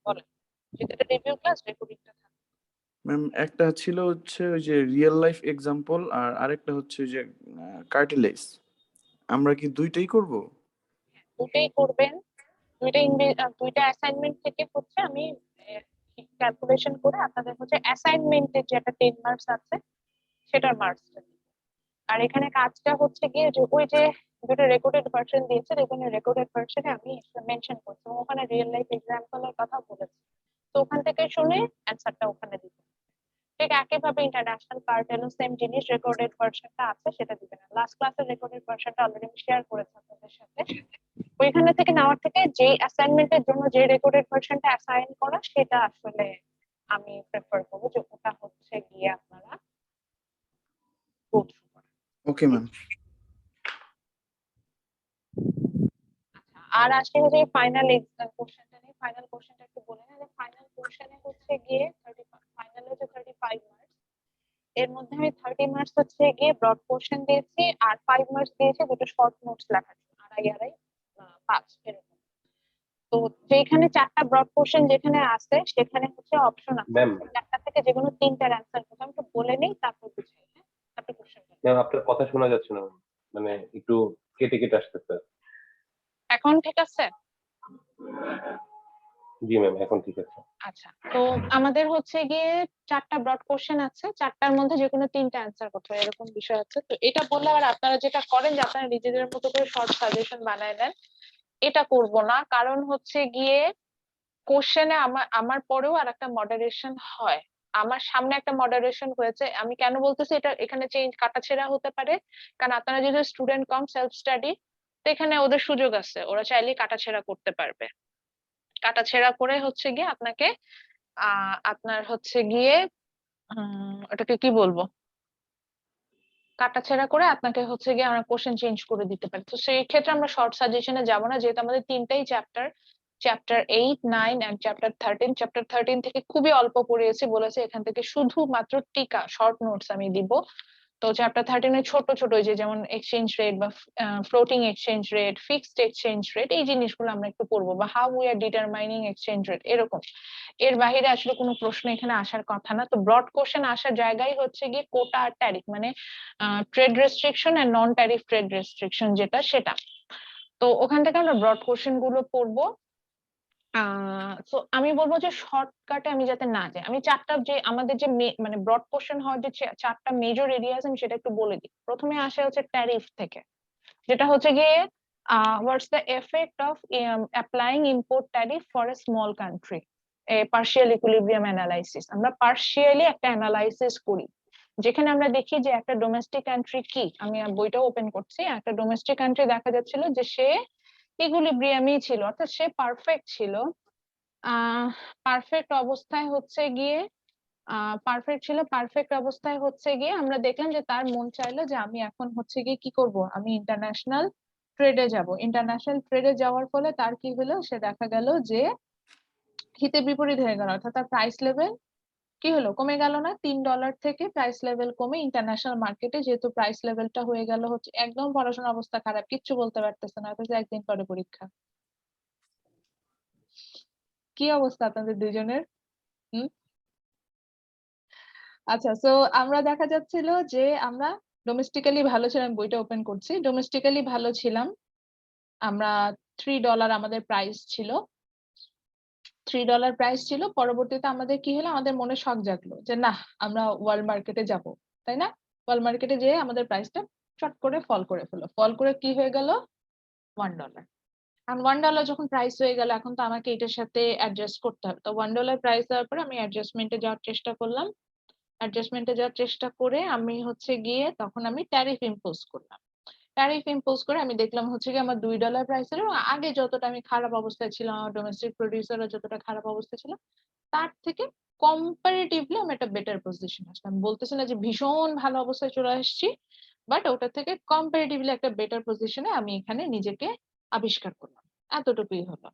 বলেন, যেহেতু এটা রিভিউ ক্লাস, রেকর্ডিংটা থাকবে। ম্যাম একটা ছিল হচ্ছে ওই যে রিয়েল লাইফ এক্সাম্পল, আর আরেকটা হচ্ছে ওই যে কার্টিলেজ। আমরা কি দুইটাই করব? দুটোই করবেন। দুইটা অ্যাসাইনমেন্ট থেকে হচ্ছে আমি ক্যালকুলেশন করে আপনাদের হচ্ছে অ্যাসাইনমেন্টের যে একটা 10 মার্কস আছে সেটার মার্কসটা দিব। আর এখানে কাজটা হচ্ছে গিয়ে যে ওই যে দুটো রেকর্ডেড ভার্সন দিয়েছে, এখানে রেকর্ডেড ভার্সনে আমি মেনশন করছি এবং ওখানে রিয়েল লাইফ এক্সাম্পলের কথা বলেছি, তো ওখান থেকে শুনে অ্যান্সারটা ওখানে দিতে। ঠিক একইভাবে ইন্টারন্যাশনাল পার্টেলও সেম জিনিস, রেকর্ডেড ভার্সনটা আছে সেটা দিবেন। লাস্ট ক্লাসের রেকর্ডেড ভার্সনটা অলরেডি আমি শেয়ার করেছি আপনাদের সাথে। ওইখানে থেকে নেওয়ার থেকে যে অ্যাসাইনমেন্টের জন্য যে রেকর্ডেড ভার্সনটা অ্যাসাইন করা সেটা আসলে আমি প্রেফার করবো যে ওটা হচ্ছে গিয়ে আপনারা গো থ্রু করেন। Okay ma'am. আর আসলে হচ্ছে ফাইনাল এক্সাম কোশ্চেনটা নেই, ফাইনাল কোশ্চেনটা একটু বলে না যে ফাইনাল কোশ্চেনে হচ্ছে গিয়ে 35 মার্কস। এর মধ্যে আমি 30 মার্কস হচ্ছে গিয়ে ব্রড কোশ্চেন দিয়েছি আর 5 মার্কস দিয়েছি দুটো শর্ট নোটস লেখার জন্য, আড়াই আড়াই 5 এরকম। তো যেখানে 4টা ব্রড কোশ্চেন যেখানে আছে সেখানে হচ্ছে অপশন আছে, ম্যাম 4টা থেকে যে কোনো 3টার অ্যান্সার করতে। আমি একটু বলে নেই তারপর বুঝাই। হ্যাঁ, তারপর কোশ্চেনটা ম্যাম আপনার কথা শোনা যাচ্ছে না, মানে একটু কেটে কেটে আসতেছে। এখন ঠিক আছে? জি ম্যাম এখন ঠিক আছে। আচ্ছা, তো আমাদের হচ্ছে গিয়ে 4টা ব্রড কোশ্চেন আছে, 4টার মধ্যে যে কোনো 3টা অ্যান্সার করতে হবে এরকম বিষয় আছে। তো এটা বললে আর আপনারা যেটা করেন যে আপনারা নিজেদের মতো করে শর্ট সাজেশন বানায় নেন, এটা করব না। কারণ হচ্ছে গিয়ে কোশ্চেনে আমার আমার পরেও আর একটা মডারেশন হয়, আমার সামনে একটা মডারেশন হয়েছে। আমি কেন বলতেছি এটা, এখানে চেঞ্জ কাটাছেঁড়া হতে পারে, কারণ আপনারা যেহেতু স্টুডেন্ট কম সেলফ স্টাডি, তো এখানে ওদের সুযোগ আছে, ওরা চাইলেই কাটাছেঁড়া করতে পারবে। কাটাছেঁড়া করে হচ্ছে গিয়ে আপনাকে আপনার হচ্ছে গিয়ে ওটাকে কি বলবো, কাটাছেঁড়া করে আপনাকে হচ্ছে গিয়ে আমরা কোশ্চেন চেঞ্জ করে দিতে পারি। তো সেই ক্ষেত্রে আমরা শর্ট সাজেশনে যাবো না, যেহেতু আমাদের 3টাই chapter, chapter 8, 9 and chapter 13। Chapter 13 থেকে খুবই অল্প পড়িয়েছি, বলেছে এখান থেকে শুধুমাত্র টিকা শর্ট নোটস আমি দিব। তো চ্যাপ্টার 13 এ ছোট ছোট যে যেমন এক্সচেঞ্জ রেট বা floating exchange rate, fixed exchange rate, এই জিনিসগুলো আমরা একটু পড়বো, বা how we are determining exchange rate, এরকম। এর বাইরে আসলে কোনো প্রশ্ন এখানে আসার কথা না। তো ব্রড কোশ্চেন আসার জায়গায় হচ্ছে গিয়ে কোটা আর ট্যারিফ, মানে trade restriction and non tariff trade restriction যেটা, সেটা। তো ওখান থেকে আমরা ব্রড কোশ্চেন গুলো পড়বো। তো আমি বলবো যে শর্টকাটে আমি যাতে না যাই, আমি 4টা যে আমাদের যে মানে ব্রড কোশ্চেন হওয়ার যে 4টা মেজর এরিয়াস আমি সেটা একটু বলে দিই। প্রথমে আসে হচ্ছে ট্যারিফ থেকে, যেটা হচ্ছে গিয়ে হোয়াটস the effect of applying import tariff for a small country, A partial equilibrium analysis. আমরা পার্শিয়ালি একটা অ্যানালাইসিস করি, যেখানে আমরা দেখি যে একটা ডোমেস্টিক কান্ট্রি কি, আমি বইটা ওপেন করছি, একটা ডোমেস্টিক কান্ট্রি দেখা যাচ্ছিল যে সে ইকুইলিব্রিয়ামই ছিল, অর্থাৎ সে পারফেক্ট ছিল। পারফেক্ট অবস্থায় হচ্ছে গিয়ে পারফেক্ট ছিল, পারফেক্ট অবস্থায় হচ্ছে গিয়ে আমরা দেখলাম যে তার মন চাইলো যে আমি এখন হচ্ছে গিয়ে কি করব, আমি ইন্টারন্যাশনাল ট্রেডে যাব। ইন্টারন্যাশনাল ট্রেডে যাওয়ার ফলে তার কি হলো, সে দেখা গেল যে হিতে বিপরীত হয়ে গেল, অর্থাৎ তার প্রাইস লেভেল কি হলো, কমে গেল না। $3 থেকে প্রাইস লেভেল কমে ইন্টারন্যাশনাল মার্কেটে যেহেতু প্রাইস লেভেলটা হয়ে গেল হচ্ছে, একদম পড়াশোনার অবস্থা খারাপ, কিচ্ছু বলতে পারতেছে না, অথচ একদিন পরে পরীক্ষা। কি অবস্থা আপনাদের দুজনের? হুম। আচ্ছা, সো আমরা দেখা যাচ্ছিল যে আমরা ডোমেস্টিক্যালি ভালো ছিলাম, বইটা ওপেন করছি, ডোমেস্টিক্যালি ভালো ছিলাম আমরা। $3 আমাদের প্রাইস ছিল, $3 প্রাইস ছিল। পরবর্তীতে আমাদের কি হলো, আমাদের মনে শখ জাগলো যে না, আমরা ওয়ার্ল্ড মার্কেটে যাব, তাই না? ওয়ার্ল্ড মার্কেটে যেয়ে আমাদের প্রাইসটা চট করে ফল করে ফেলো, ফল করে কি হয়ে গেল, $1। আর $1 যখন প্রাইস হয়ে গেল, এখন তো আমাকে এটার সাথে অ্যাডজাস্ট করতে হবে। তো $1 প্রাইস দেওয়ার পরে আমি অ্যাডজাস্টমেন্টে যাওয়ার চেষ্টা করলাম। অ্যাডজাস্টমেন্টে যাওয়ার চেষ্টা করে আমি হচ্ছে গিয়ে তখন আমি ট্যারিফ ইম্পোজ করলাম। ট্যারিফ ইম্পোজ করে আমি দেখলাম হচ্ছে গিয়ে আমার $2 প্রাইসের আগে যতটা আমি খারাপ অবস্থায় ছিলাম, আমার ডোমেস্টিক প্রোডিউসাররা যতটা খারাপ অবস্থা ছিল, তার থেকে কম্পারেটিভলি আমি একটা বেটার পজিশন আসলাম। বলতেছি না যে ভীষণ ভালো অবস্থায় চলে আসছি, বাট ওটা থেকে কম্পারেটিভলি একটা বেটার পজিশনে আমি এখানে নিজেকে আবিষ্কার করলাম। এতটুকুই হলো।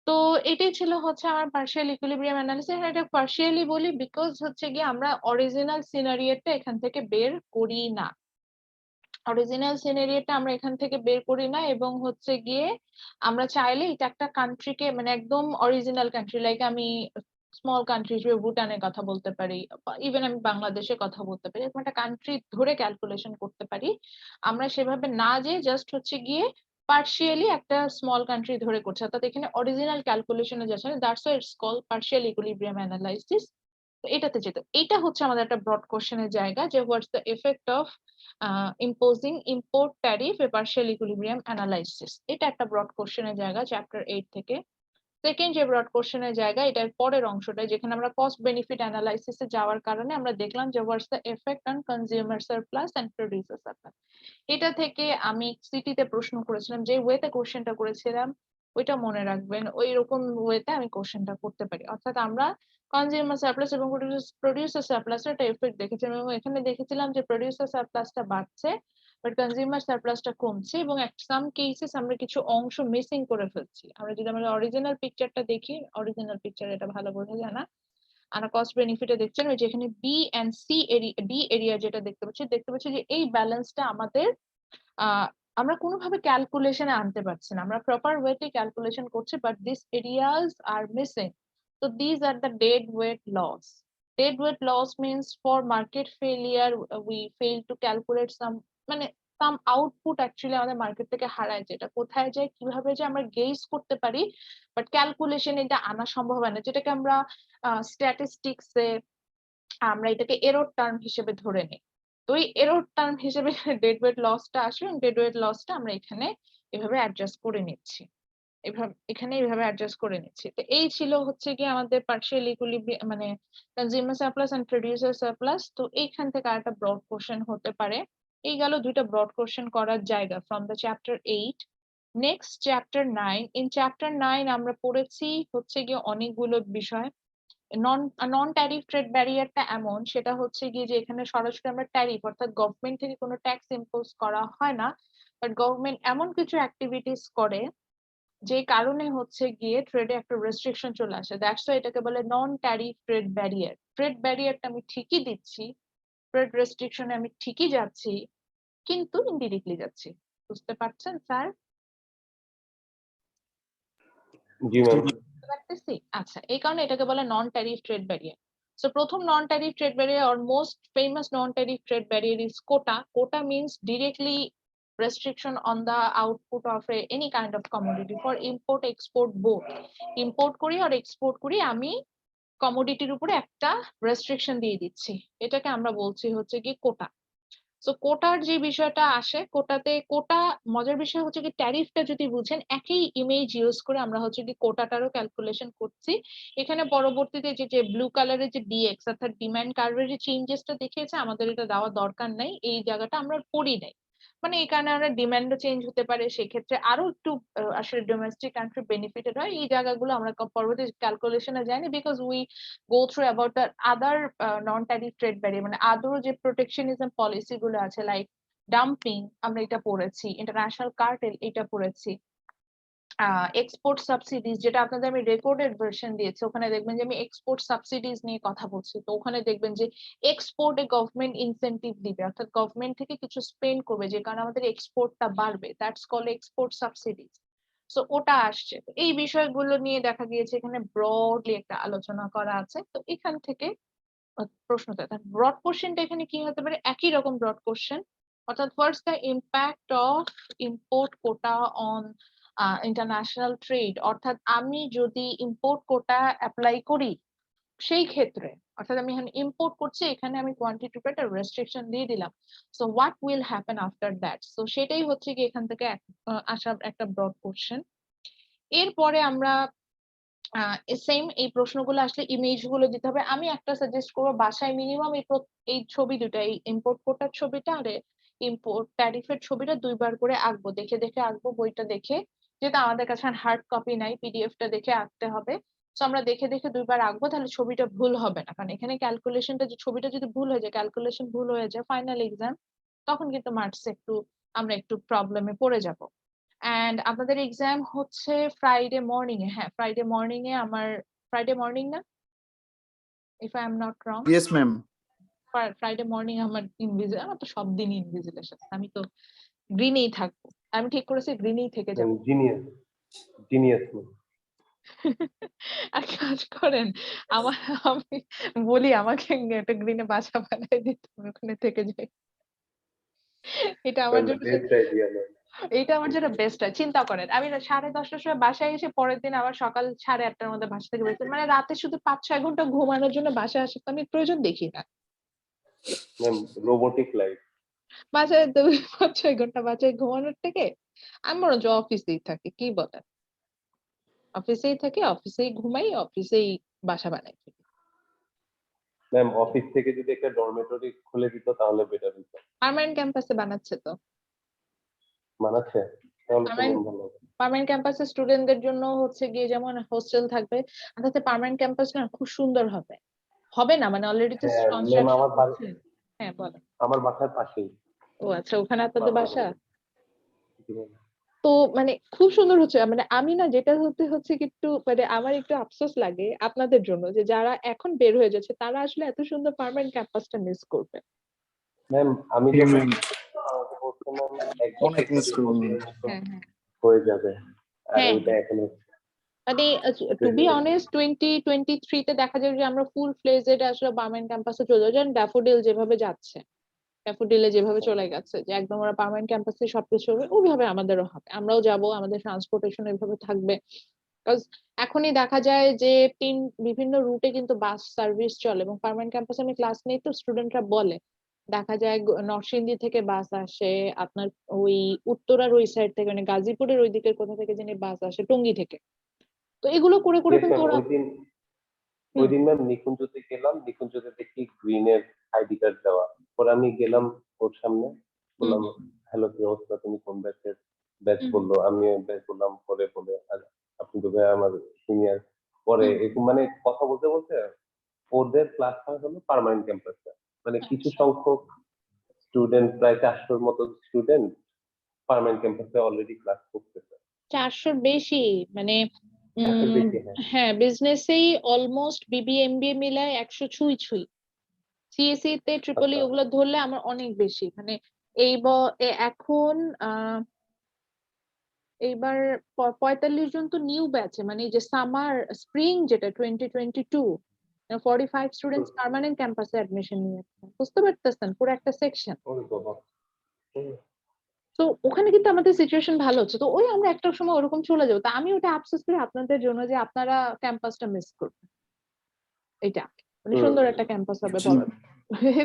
তো এটাই ছিল হচ্ছে আমার পার্শিয়াল ইকুইলিব্রিয়াম অ্যানালিসিস। এটা পার্শিয়ালি বলি বিকজ হচ্ছে গিয়ে আমরা অরিজিনাল সিনারিওটা এখান থেকে বের করি না। অরিজিনাল সিনারিওটা আমরা এখান থেকে বের করি না, এবং হচ্ছে গিয়ে আমরা চাইলে এটা একটা কান্ট্রিকে মানে একদম অরিজিনাল কান্ট্রি, লাইক আমি স্মল কান্ট্রি হিসেবে ভুটানের কথা বলতে পারি, ইভেন আমি বাংলাদেশের কথা বলতে পারি, এরকম একটা কান্ট্রি ধরে ক্যালকুলেশন করতে পারি। আমরা সেভাবে না যে জাস্ট হচ্ছে গিয়ে পার্শিয়ালি একটা স্মল কান্ট্রি ধরে করছে, অর্থাৎ এখানে অরিজিনাল ক্যালকুলেশনে যাচ্ছে না, that's why it's called partial equilibrium analysis. এটাতে যেত, এটা হচ্ছে আমাদের একটা ব্রড কোশ্চেনের জায়গা, যে what's the effect of imposing import tariff a partial equilibrium analysis, এটা একটা ব্রড কোশ্চেনের জায়গা চ্যাপ্টার 8 থেকে। সেকেন্ড যে ব্রড কোশ্চেনের জায়গা, এটার পরের অংশটা যেখানে আমরা কস্ট বেনিফিট অ্যানালাইসিসে যাওয়ার কারণে আমরা দেখলাম যে what's the effect on consumer surplus and producer surplus. এটা থেকে আমি সিটিতে প্রশ্ন করেছিলাম, যে ওয়েতে কোশ্চেনটা করেছিলাম ওইটা মনে রাখবেন, ওই রকম ওয়েতে আমি কোশ্চেনটা করতে পারি। অর্থাৎ আমরা কনজিউমার সারপ্লাস এবং প্রোডিউসার সারপ্লাসের একটা এফেক্ট দেখেছিলাম, এবং এখানে দেখেছিলাম যে প্রোডিউসার সারপ্লাসটা বাড়ছে বাট কনজিউমার সারপ্লাসটা কমছে, এবং সাম কেসেস আমরা কিছু অংশ মিসিং করে ফেলছি। আমরা যদি আমরা অরিজিনাল পিকচারটা দেখি, অরিজিনাল পিকচার এটা ভালো বোঝা যায় না, আমরা কস্ট বেনিফিটে দেখছেন ওই যেখানে B and C area, D area যেটা দেখতে পাচ্ছি যে এই ব্যালেন্সটা আমাদের আমরা কোনোভাবে ক্যালকুলেশনে আনতে পারছি না, আমরা প্রপার ওয়েতে ক্যালকুলেশন করছি but this areas R missing. So these are the dead weight loss. Dead weight loss means for market failure we fail to calculate some মানে some output actually আমাদের মার্কেট থেকে হারায়, যেটা কোথায় যায় কিভাবে যায় আমরা গেজ করতে পারি বাট ক্যালকুলেশন এটা আনা সম্ভব হয় না, যেটাকে আমরা স্ট্যাটিস্টিক্সে আমরা এটাকে এরর টার্ম হিসেবে ধরে নিই। তো এই এরর টার্ম হিসেবে ডেড ওয়েট লসটা আসে, এবং ডেড ওয়েট লসটা আমরা এখানে এভাবে অ্যাডজাস্ট করে নিচ্ছি, এখানে এইভাবে অ্যাডজাস্ট করে নিচ্ছি। তো এই ছিল হচ্ছে কি আমাদের পার্শিয়াল ইকুইলিব্রিয়াম মানে consumer surplus and producer surplus. তো এইখান থেকে আরেকটা ব্রড কোশ্চেন হতে পারে। এই গেল দুইটা ব্রড কোশ্চেন করার জায়গা from the chapter 8। Next chapter 9। In chapter 9 আমরা পড়েছি হচ্ছে গিয়ে অনেকগুলো বিষয়। নন ট্যারিফ ট্রেড ব্যারিয়ারটা এমন, সেটা হচ্ছে গিয়ে যে এখানে সরাসরি আমরা ট্যারিফ অর্থাৎ গভর্নমেন্ট থেকে কোনো ট্যাক্স ইম্পোজ করা হয় না, বাট গভর্নমেন্ট এমন কিছু অ্যাক্টিভিটিস করে যে কারণে হচ্ছে গিয়ে ট্রেডে একটা রেস্ট্রিকশন চলে আসে, দ্যাটস ওয়াই এটাকে বলে non tariff trade barrier. Trade ব্যারিয়ারটা আমি ঠিকই দিচ্ছি, ট্রেড রেস্ট্রিকশনে আমি ঠিকই যাচ্ছি, কিন্তু ইনডিরেক্টলি যাচ্ছি। বুঝতে পারছেন স্যার? জি ম্যাম। পারতেছি? আচ্ছা, এই কারণে এটাকে বলে non tariff trade barrier. So প্রথম non tariff trade barrier or most famous non-tariff trade barrier is quota. Quota means directly restriction on the output of any kind of commodity for import export both. Import করি আর export করি আমি কমোডিটির উপরে একটা restriction দিয়ে দিচ্ছি, এটাকে আমরা বলছি হচ্ছে কি কোটা। সো কোটার যে বিষয়টা আসে, কোটা মজার বিষয় হচ্ছে কি ট্যারিফটা যদি বুঝেন একই ইমেজ ইউজ করে আমরা হচ্ছে কি কোটাটারও ক্যালকুলেশন করছি। এখানে পরবর্তীতে যে ব্লু কালারের যে ডিএক্স অর্থাৎ ডিমান্ড কার্ভের যে চেঞ্জেসটা দেখিয়েছে, আমাদের এটা দেওয়ার দরকার নাই, এই জায়গাটা আমরা পড়ি নাই, মানে এই কারণে আমরা ডিমান্ডও চেঞ্জ হতে পারে, সেক্ষেত্রে আরো একটু আসলে ডোমেস্টিক কান্ট্রি বেনিফিটেড হয়, এই জায়গাগুলো আমরা পরবর্তী ক্যালকুলেশনে যাইনি because we go through about the other non-tariff trade barrier, মানে আদৌ যে প্রোটেকশনিজম পলিসি গুলো আছে লাইক ডাম্পিং আমরা এটা পড়েছি, ইন্টারন্যাশনাল কার্টেল এটা পড়েছি, এক্সপোর্ট সাবসিডিজ যেটা আপনাদের আমি রেকর্ডেড ভার্সন দিয়েছি, ওখানে দেখবেন যে আমি এক্সপোর্ট সাবসিডিজ নিয়ে কথা বলছি। তো ওখানে দেখবেন যে এক্সপোর্টে গভর্নমেন্ট ইনসেন্টিভ দিবে, অর্থাৎ গভর্নমেন্ট থেকে কিছু স্পেন্ড করবে যে কারণে আমাদের এক্সপোর্টটা বাড়বে, that's called export subsidies. So ওটা আসছে, তো এই বিষয়গুলো নিয়ে দেখা গিয়েছে এখানে ব্রডলি একটা আলোচনা করা আছে। তো এখান থেকে প্রশ্নটা ব্রড কোশ্চেনটা এখানে কি হতে পারে, একই রকম ব্রড কোশ্চেন, অর্থাৎ what's the impact of import quota on international trade, অর্থাৎ আমি যদি ইম্পোর্ট কোটা অ্যাপ্লাই করি সেই ক্ষেত্রে, অর্থাৎ আমি এখানে ইম্পোর্ট করছি, এখানে আমি কোয়ান্টিটির উপর একটা রেস্ট্রিকশন দিয়ে দিলাম, so what will happen after that. So সেটাই হচ্ছে কি এখান থেকে আসা একটা ব্রড কোশ্চেন। এরপরে আমরা সেম এই প্রশ্নগুলো আসলে ইমেজ গুলো দিতে হবে। আমি একটা সাজেস্ট করবো, বাসায় মিনিমাম এই ছবি দুটো, এই ইম্পোর্ট কোটার ছবিটা আর ইম্পোর্ট ট্যারিফের ছবিটা দুইবার করে আঁকবো, দেখে দেখে আঁকবো, বইটা দেখে, যেহেতু আমাদের কাছে হার্ড কপি নাই, পিডিএফটা দেখে আঁকতে হবে। তো আমরা দেখে দেখে দুইবার আঁকবো, তাহলে ছবিটা ভুল হবে না, কারণ এখানে ক্যালকুলেশনটা যে ছবিটা যদি ভুল হয়ে যায়, ক্যালকুলেশন ভুল হয়ে যায় ফাইনাল এক্সাম, তখন কিন্তু মার্কস আমরা একটু প্রবলেমে পড়ে যাব। এন্ড আপনাদের এক্সাম হচ্ছে ফ্রাইডে মর্নিং এ, হ্যাঁ ফ্রাইডে মর্নিং এ, আমার ফ্রাইডে মর্নিং না, if I am not wrong? Yes ma'am. Friday morning আমার ইনভিজিল, আমার তো সব দিনই ইনভিজিলেশন, আমি তো গ্রিনেই থাকবো। আমি ঠিক করেছি গ্রিনেই থেকে যাবো। Genius, genius. এক কাজ করেন, আমার আমি বলি আমাকে একটা গ্রিনে বাসা বানাই দিতে, আমি ওখানে থেকে যাই। এটা আমার জন্য বেস্ট আইডিয়া ম্যাম। এটা আমার জন্য বেস্ট হয়। চিন্তা করেন আমি 10:30টার সময় বাসায় এসে পরের দিন আবার সকাল 8:30টার মধ্যে বাসা থেকে বেরোতে, মানে রাতে শুধু 5-6 ঘন্টা ঘুমানোর জন্য বাসায় আসতে আমি প্রয়োজন দেখি না। Ma'am robotic life. বাসায় তো 5-6 ঘন্টা বাসায় ঘুমানোর থেকে আমি বরঞ্চ অফিসেই থাকি, কি বলেন? অফিসেই থাকি, অফিসেই ঘুমাই, অফিসেই বাসা বানাই। ম্যাম অফিস থেকে যদি একটা ডরমেটরি খুলে দিত তাহলে বেটার হতো। পার্মানেন্ট ক্যাম্পাসে বানাচ্ছে তো। মানাচ্ছে? তাহলে তো পার্মানেন্ট ভালো হবে। পার্মানেন্ট ক্যাম্পাসে স্টুডেন্টদের জন্য হচ্ছে গিয়ে যেমন হোস্টেল থাকবে, তাতে পার্মানেন্ট ক্যাম্পাস না খুব সুন্দর হবে। হবে না মানে অলরেডি তো হ্যাঁ ম্যাম, কনস্ট্রাকশন হচ্ছে। হ্যাঁ বলেন। আমার বাসার পাশেই। ও আচ্ছা, ওখানে আপনাদের বাসা। জি ম্যাম। তো মানে খুব সুন্দর হচ্ছে, মানে আমি না যেটা হতে হচ্ছে কি একটু মানে আমার একটু আফসোস লাগে আপনাদের জন্য, যে যারা এখন বের হয়ে যাচ্ছে তারা আসলে এত সুন্দর পার্মানেন্ট ক্যাম্পাসটা মিস করবে। ম্যাম আমি জি যখন ম্যাম, আমাকে বলছিলাম এক অনেক বছর মিস দেড় করবো ম্যাম। বছরের মতো হ্যাঁ হ্যাঁ হয়ে যাবে, আর হ্যাঁ ওইটা এখন হচ্ছে। মানে টু বি অনেস্ট 2023 তে দেখা যাবে যে আমরা ফুল ফ্লেজেড আসলে পার্মানেন্ট ক্যাম্পাসে চলে যাবো, যেমন ড্যাফোডিল যেভাবে যাচ্ছে, ড্যাফোডিলে যেভাবে চলে গেছে যে একদম ওরা পার্মানেন্ট ক্যাম্পাসে সবকিছু হবে, ওইভাবে আমাদেরও হবে, আমরাও যাব, আমাদের ট্রান্সপোর্টেশন এভাবে থাকবে। Because এখনই দেখা যায় যে বিভিন্ন রুটে কিন্তু বাস সার্ভিস চলে, এবং পার্মানেন্ট ক্যাম্পাসে আমি ক্লাস নেই তো স্টুডেন্টরা বলে দেখা যায় নরসিংদী থেকে বাস আসে, আপনার ওই উত্তরার ওই সাইড থেকে মানে গাজীপুরের ওই দিকের কোথা থেকে জানি বাস আসে, টঙ্গী থেকে। তো এগুলো করে করে ইয়েস কিন্তু ম্যাম, ওরা ওই হুম দিন ম্যাম নিকুঞ্জতে গেলাম, নিকুঞ্জতে দেখি গ্রিনের আইডি কার্ড দেওয়া। পরে আমি গেলাম ওর সামনে, হুম বললাম হ্যালো কি অবস্থা, তুমি কোন ব্যাচের? ব্যাচ হুম বললো, আমি ব্যাচ বললাম, পরে বলে আর আপনি তো ভাই আমার সিনিয়র। পরে হুম, এরকম মানে কথা বলতে বলতে ওদের ক্লাস হয় হলো পার্মানেন্ট ক্যাম্পাসে, মানে কিছু আচ্ছা সংখ্যক স্টুডেন্ট, প্রায় 400-র মতো স্টুডেন্ট পার্মানেন্ট ক্যাম্পাসে অলরেডি ক্লাস করতেছে। 400 বেশি মানে 400-র বেশি, হ্যাঁ। হ্যাঁ বিজনেসেই অলমোস্ট বিবিএমবিএ মিলায় 100 ছুঁই ছুঁই। সিএসসি তে ট্রিপল ই আচ্ছা। ওগুলো ধরলে আমার অনেক বেশি, মানে এই এখন এইবার 45 জন তো নিউ ব্যাচে, মানে এই যে সামার স্প্রিং যেটা 2022 45 স্টুডেন্টস পার্মানেন্ট ক্যাম্পাসে অ্যাডমিশন নিয়েছে, বুঝতে পারতেছেন পুরো একটা সেকশন। ওরে বাবা। তো ওখানে কিন্তু আমাদের সিচুয়েশন ভালো হচ্ছে, তো ওই আমরা একটা সময় ওরকম চলে যাবো, তা আমি ওটা আফসোস করি আপনাদের জন্য যে আপনারা ক্যাম্পাসটা মিস করবেন। এটা মানে হুম। সুন্দর একটা ক্যাম্পাস হবে জি বড়,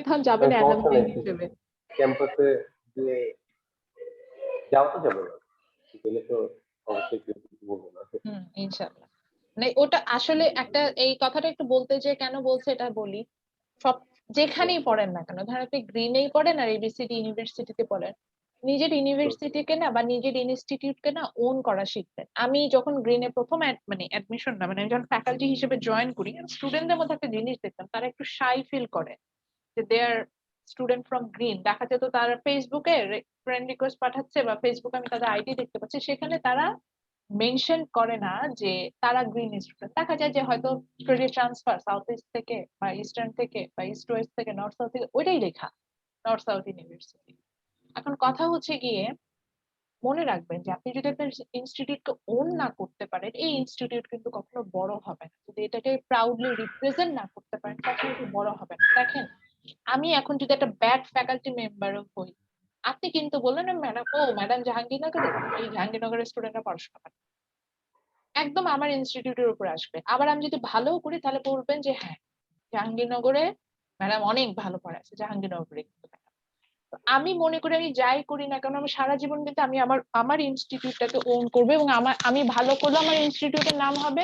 তখন যাবেন সমস্যা অ্যাডামসিয়ান নেই, হিসেবে। ক্যাম্পাসে যে যাওয়া তো যাবে না, গেলে তো অবশ্যই কেউ কিছু বলবো না। ইনশাআল্লাহ। মানে ওটা আসলে একটা এই কথাটা একটু বলতে যে কেন বলছে এটা বলি, সব যেখানেই পড়েন না কেন, ধরেন আপনি গ্রিনেই পড়েন আর এবিসিডি ইউনিভার্সিটিতে পড়েন, নিজের ইউনিভার্সিটিকে না বা নিজের ইনস্টিটিউটকে না ওন করা শিখবেন। আমি যখন গ্রিনে প্রথম মানে অ্যাডমিশন না মানে আমি যখন ফ্যাকাল্টি হিসেবে জয়েন করি, স্টুডেন্টদের মধ্যে একটা জিনিস দেখতাম, তারা একটু শাই ফিল করে যে দে আর স্টুডেন্ট ফ্রম গ্রিন। দেখা যেত তারা ফেসবুকে ফ্রেন্ড রিকোয়েস্ট পাঠাচ্ছে বা ফেসবুকে আমি তাদের আইডি দেখতে পাচ্ছি, সেখানে তারা মেনশন করে না যে তারা গ্রিন স্টুডেন্ট। দেখা যায় যে হয়তো ক্রেডিট ট্রান্সফার সাউথ ইস্ট থেকে বা ইস্টার্ন থেকে বা ইস্ট ওয়েস্ট থেকে নর্থ সাউথ থেকে, ওইটাই লেখা নর্থ সাউথ ইউনিভার্সিটি। এখন কথা হচ্ছে গিয়ে মনে রাখবেন যে আপনি যদি আপনার ইনস্টিটিউটকে ওন না করতে পারেন, এই ইনস্টিটিউট কিন্তু কখনো বড় হবে না। যদি এটাকে প্রাউডলি রিপ্রেজেন্ট না করতে পারেন কখনো এটা বড় হবে না। দেখেন আমি এখন যদি একটা ব্যাড ফ্যাকাল্টি মেম্বারও হই, আপনি কিন্তু বললেন ম্যাডাম, ও ম্যাডাম জাহাঙ্গীরনগরে, এই জাহাঙ্গীরনগরের স্টুডেন্টরা পড়াশোনা করে, একদম আমার ইনস্টিটিউটের উপর আসবে। আবার আমি যদি ভালো করি তাহলে বলবেন যে হ্যাঁ জাহাঙ্গীরনগরে ম্যাডাম অনেক ভালো পড়াচ্ছে, জাহাঙ্গীরনগরে কিন্তু ম্যাডাম। আমি মনে করি আমি যাই করি না কেন আমি সারা জীবন কিন্তু আমি আমার আমার ইনস্টিটিউটটাকে ওন করবো, এবং আমার আমি ভালো করলে আমার ইনস্টিটিউটের নাম হবে,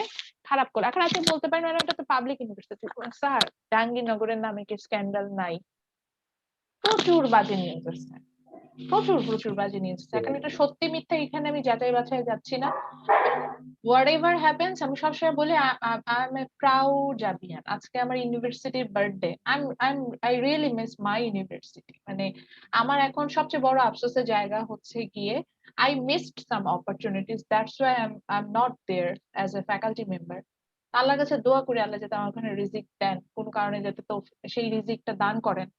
খারাপ করলে এখন আপনি বলতে পারেন ম্যাডাম এটা তো পাবলিক ইউনিভার্সিটি। স্যার জাহাঙ্গীরনগরের নামে কি স্ক্যান্ডাল নাই? প্রচুর বাজে নিউজ আছে, প্রচুর প্রচুর বাজে নিউজ আছে। এখন এটা সত্যি মিথ্যা এখানে আমি যাচাই বাছাই যাচ্ছি না। হোয়াটএভার হ্যাপেন্স আমি সবসময় বলি আই এম এ প্রাউড জাবিয়ান। আজকে আমার ইউনিভার্সিটির birthday, I really miss my university. মানে আমার এখন সবচেয়ে বড় আফসোসের জায়গা হচ্ছে গিয়ে I missed some opportunities. That's why I'm not there as a faculty member. আল্লাহর কাছে দোয়া করি আল্লাহ যাতে আমার ওখানে রিজিক দেন, কোনো কারণে যাতে তো সেই রিজিকটা দান করেন।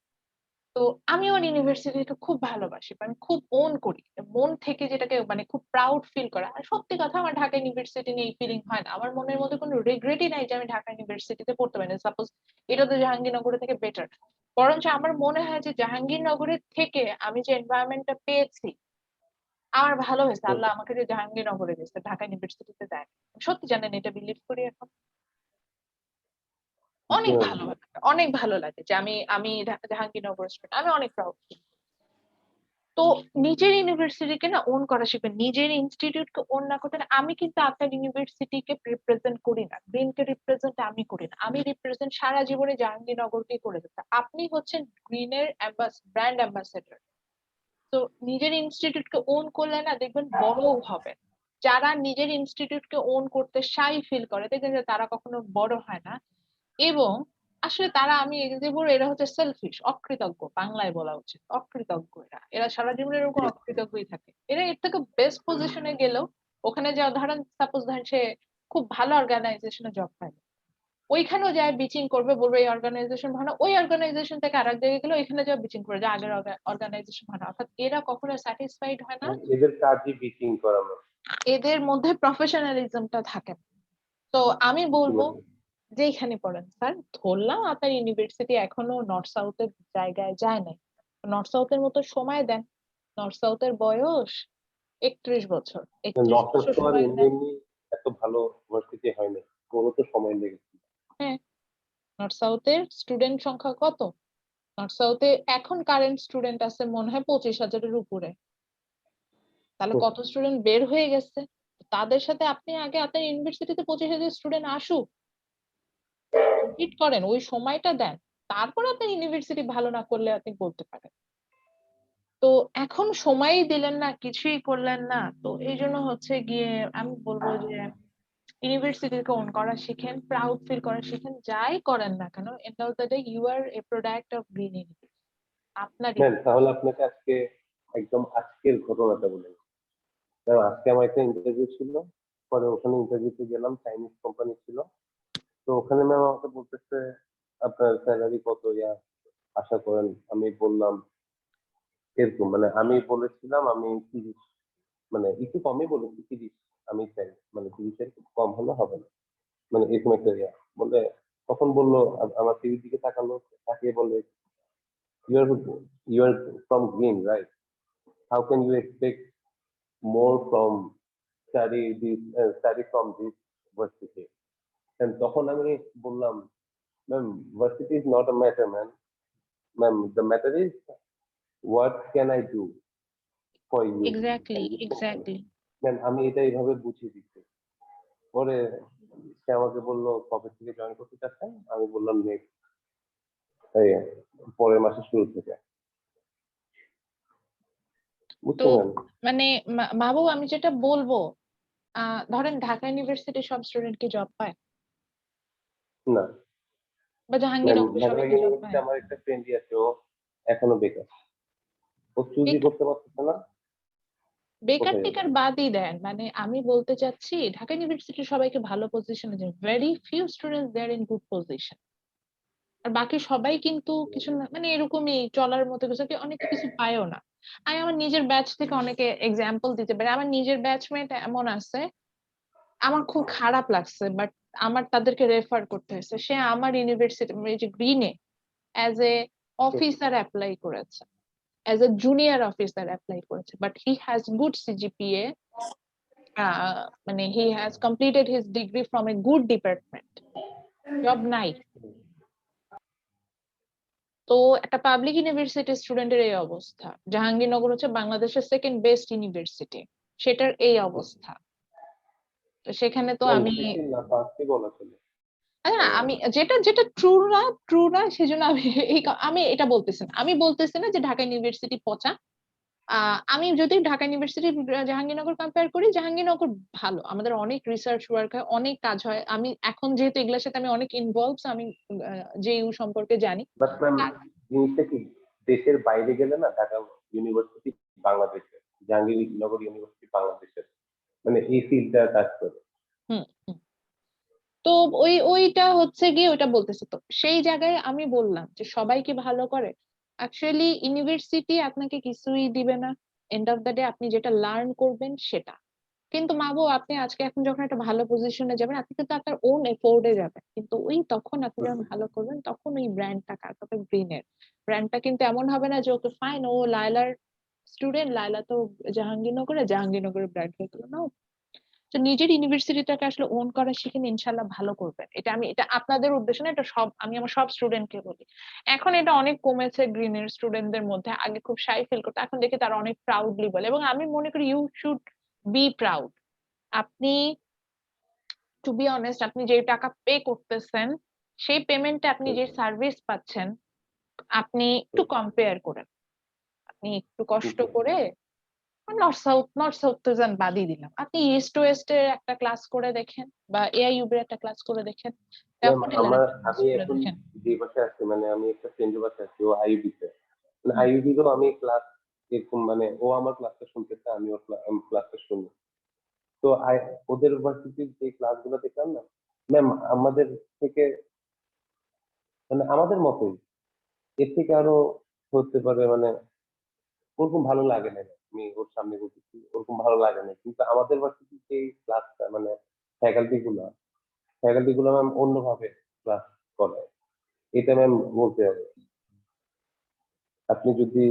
তো আমি আমার ইউনিভার্সিটিকে খুব ভালোবাসি, আমি খুব ওন করি মন থেকে, যেটাকে মানে খুব প্রাউড ফিল করা। আর সত্যি কথা, আমার ঢাকা ইউনিভার্সিটি নিয়ে এই ফিলিং হয় না, আমার মনের মধ্যে কোনো রিগ্রেটই নাই যে আমি ঢাকা ইউনিভার্সিটিতে পড়তে পারি না। সাপোজ এটা তো জাহাঙ্গীরনগরের থেকে বেটার, বরঞ্চ আমার মনে হয় যে জাহাঙ্গীরনগরের থেকে আমি যে এনভায়রনমেন্টটা পেয়েছি আমার ভালো হয়েছে। আল্লাহ আমাকে যে জাহাঙ্গীরনগরে দিয়েছে, ঢাকা ইউনিভার্সিটিতে দেয়। সত্যি জানেন, এটা বিলিভ করি এখন। অনেক ভালো লাগে, অনেক ভালো লাগে যে আমি আমি জাহাঙ্গীরনগর স্টুডেন্ট, আমি অনেক প্রাউড। তো নিজের ইউনিভার্সিটিকে না ওন করা শিখবেন, নিজের ইনস্টিটিউটকে ওন না করতে। আমি কিন্তু আপনার ইউনিভার্সিটিকে রিপ্রেজেন্ট করি না, গ্রিনকে রিপ্রেজেন্ট আমি করি না, আমি রিপ্রেজেন্ট সারা জীবনে জাহাঙ্গীরনগরকে করে যেতে। আপনি হচ্ছেন গ্রিনের ব্র্যান্ড অ্যাম্বাসেডর। তো নিজের ইনস্টিটিউটকে ওন করলে না দেখবেন বড় হবেন। যারা নিজের ইনস্টিটিউটকে ওন করতে শাই ফিল করে দেখবেন যে তারা কখনো বড় হয় না। এবং আসলে তারা, আমি যে বলবো, এরা হচ্ছে সেলফিশ, অকৃতজ্ঞ, বাংলায় বলা উচিত অকৃতজ্ঞ। এরা এরা সারা জীবন এরকম অকৃতজ্ঞই থাকে। এরা এর থেকে বেস্ট পজিশনে গেলেও ওখানে যা ধরেন, সাপোজ ধরেন সে খুব ভালো অর্গানাইজেশনে জব পায়, ওইখানেও যায় বিচিং করবে, বলবে এই অর্গানাইজেশন ভালো, ওই অর্গানাইজেশন থেকে আরেক জায়গায় গেলে ওইখানে যা বিচিং করে, যে আগের অর্গানাইজেশন ভালো। অর্থাৎ এরা কখনো স্যাটিসফাইড হয় না, এদের কাজই বিচিং করানো। এদের মধ্যে প্রফেশনালিজমটা থাকে না। তো আমি বলবো যেখানে পড়েন স্যার, ধরলাম আপনার ইউনিভার্সিটি এখনো নর্থ সাউথের জায়গায় যায় নাই, নর্থ সাউথের মতো সময় দেন। নর্থ সাউথের বয়স 31 বছর, 31 নর্থ বছর তো আর সময় এমনি দেন। এমনি এত ভালো ভার্সিটি হয় না, ওরও তো সময় লেগেছে। হ্যাঁ, নর্থ সাউথের স্টুডেন্ট সংখ্যা কত? নর্থ সাউথে এখন কারেন্ট স্টুডেন্ট আছে মনে হয় 25,000-এর উপরে। তাহলে কত স্টুডেন্ট বের হয়ে গেছে? তাদের সাথে আপনি আগে আপনার ইউনিভার্সিটিতে 25,000 স্টুডেন্ট আসুক, কম্পিট করেন, ওই সময়টা দেন, তারপর আপনার ইউনিভার্সিটি ভালো না করলে আপনি বলতে পারেন। তো এখন সময়ই দিলেন না, কিছুই করলেন না, তো এই জন্য হচ্ছে গিয়ে আমি বলবো যে ইউনিভার্সিটিকে ওন করা শিখেন, প্রাউড ফিল করা শিখেন, যাই করেন না কেন, end of the day you are a product of Green University, আপনারই। ম্যাম তাহলে আপনাকে আজকে একদম আজকের ঘটনাটা বলেন। ম্যাম আজকে আমার একটা ইন্টারভিউ ছিল, পরে ওখানে ইন্টারভিউতে গেলাম, চাইনিজ কোম্পানি ছিল। তো ওখানে ম্যাম আমাকে বলতেছে আপনার স্যালারি কত আশা করেন। আমি বললাম এরকম, মানে আমি বলেছিলাম আমি 30, মানে একটু কমই বলেছি 30 আমি চাই, মানে 30-এর কম হলে হবে না, মানে এরকম একটা বলে। তখন বললো আমার টিভির দিকে তাকালো, তাকিয়ে বললে you are you are from Green right, how can you expect more from study from this varsity. And তখন আমি বললাম ma'am varsity is not a matter man, ma'am the matter is what can I do for you exactly, and this company. Exactly. Ma'am আমি এটা এইভাবে বুঝিয়ে দিচ্ছি। পরে সে আমাকে বললো কবে থেকে জয়েন করতে চাচ্ছেন, আমি বললাম নেক্সট পরের মাসের শুরু থেকে। তো বুঝছেন ম্যাম? মানে মাহবুব, আমি যেটা বলবো, ধরেন ঢাকা ইউনিভার্সিটির সব স্টুডেন্ট কি জব পায়? না বা ম্যাম, জাহাঙ্গীরনগরের ঢাকা সবাই কি জব ইউনিভার্সিটি পায়? আমার একটা ফ্রেন্ডই আছে, ও এখনো বেকার, ও চুজই বেকার, করতে পারতেছে না বেকার কোথায় যাবে। টেকার বাদই দেন, মানে আমি বলতে চাচ্ছি ঢাকা ইউনিভার্সিটির সবাইকে ভালো পজিশনে যায়, very few students there in good position. আর বাকি সবাই কিন্তু কিছু না, মানে এরকমই চলার মতো কিছু, অনেকে কিছু পায়ও না। আমি আমার নিজের ব্যাচ থেকে অনেকে এক্সাম্পল দিতে পারি, আমার নিজের ব্যাচমেট এমন আছে, আমার খুব খারাপ লাগছে, বাট আমার তাদেরকে রেফার করতে হয়েছে। সে আমার ইউনিভার্সিটি, যে গ্রিনে, অ্যাজ এ অফিসার অ্যাপ্লাই করেছে, as a junior officer apply করেছে, but he has good CGPA, মানে he has completed his degree from a good department, job নাই। তো একটা পাবলিক ইউনিভার্সিটি স্টুডেন্টের এই অবস্থা, জাহাঙ্গীরনগর হচ্ছে বাংলাদেশের সেকেন্ড বেস্ট ইউনিভার্সিটি, সেটার এই অবস্থা। তো সেখানে তো ম্যাম আমি, সেকেন্ড না ফার্স্টই বলা চলে। আমি যেটা যেটা ট্রু না সেজন্য আমি আমি এটা বলতেছি না, আমি বলতেছি না যে ঢাকা ইউনিভার্সিটি পচা। আমি যদি ঢাকা ইউনিভার্সিটি জাহাঙ্গীরনগর কম্পেয়ার করি, জাহাঙ্গীরনগর ভালো, আমাদের অনেক রিসার্চ ওয়ার্ক হয়, অনেক কাজ হয়। আমি এখন যেহেতু এগুলোর সাথে আমি অনেক ইনভলভ, আমি জেইউ সম্পর্কে জানি। বাট ম্যাম জিনিসটা কি, দেশের বাইরে গেলে না ঢাকা ইউনিভার্সিটি বাংলাদেশের, জাহাঙ্গীরনগর ইউনিভার্সিটি বাংলাদেশের, মানে এই ফিল্ডটা কাজ করে। হুম হুম। তো ওইটা হচ্ছে গিয়ে ওইটা বলতেছে। তো সেই জায়গায় আমি বললাম যে সবাই কি ভালো করে? অ্যাকচুয়ালি ইউনিভার্সিটি আপনাকে কিছুই দিবে না। এন্ড অফ দ্য ডে আপনি যেটা লার্ন করবেন সেটা। কিন্তু মাগো, আপনি আজকে এখন যখন একটা ভালো পজিশনে যাবেন, আপনি কিন্তু আপনার ওন এফোর্ডে যাবেন, কিন্তু ওই তখন আপনি যখন ভালো করবেন তখন ওই ব্র্যান্ডটা কার হবে? গ্রিনের ব্র্যান্ডটা। কিন্তু এমন হবে না যে ওকে ফাইন, ও লায়লার স্টুডেন্ট, লায়লা তো জাহাঙ্গীরনগরে, জাহাঙ্গীরনগরের ব্র্যান্ড হয়ে গেল না। তো নিজের ইউনিভার্সিটিটাকে আসলে ওন করা শিখেন, ইনশাল্লাহ ভালো করবেন। এটা আপনাদের উদ্দেশ্য না, এটা সব আমি আমার সব স্টুডেন্টকে বলি। এখন এটা অনেক কমেছে গ্রিনের স্টুডেন্টদের মধ্যে, আগে খুব শাই ফিল করতো, এখন দেখি তারা অনেক প্রাউডলি বলে, এবং আমি মনে করি ইউ শুড বি প্রাউড। আপনি, টু বি অনেস্ট, আপনি যে টাকা পে করতেছেন সেই পেমেন্টে আপনি যে সার্ভিস পাচ্ছেন, আপনি একটু কম্পেয়ার করেন। আপনি একটু কষ্ট করে নর্থ সাউথ তো যান বাদই দিলাম, আপনি ইস্ট ওয়েস্টের একটা ক্লাস করে দেখেন, বা এআইইউবি এর একটা ক্লাস করে দেখেন, ম্যাম ড্যাফোডিলের একটা ক্লাস আমি করে এখন দেখেন। যে বাসায় আছি, মানে আমি একটা ফ্রেন্ডের বাসায় আছি, ও আইইউবিতে। মানে হুম। আইইউবিরও আমি ক্লাস এরকম, মানে ও আমার ক্লাসটা শুনতেছে, আমি ওর ক্লাসটা শুনি। তো ওদের ভার্সিটির যে ক্লাসগুলো দেখলাম না ম্যাম, আমাদের থেকে, মানে আমাদের মতোই, এর থেকে আরো হতে পারে, মানে ওরকম ভালো লাগে না। আমি ওর সামনে বলতেছি ওরকম ভালো লাগে না, কিন্তু আমাদের ভার্সিটির যে ক্লাসটা, মানে ফ্যাকাল্টি গুলো ম্যাম অন্যভাবে ক্লাস করে, এটা ম্যাম বলতে হবে। আপনি যদি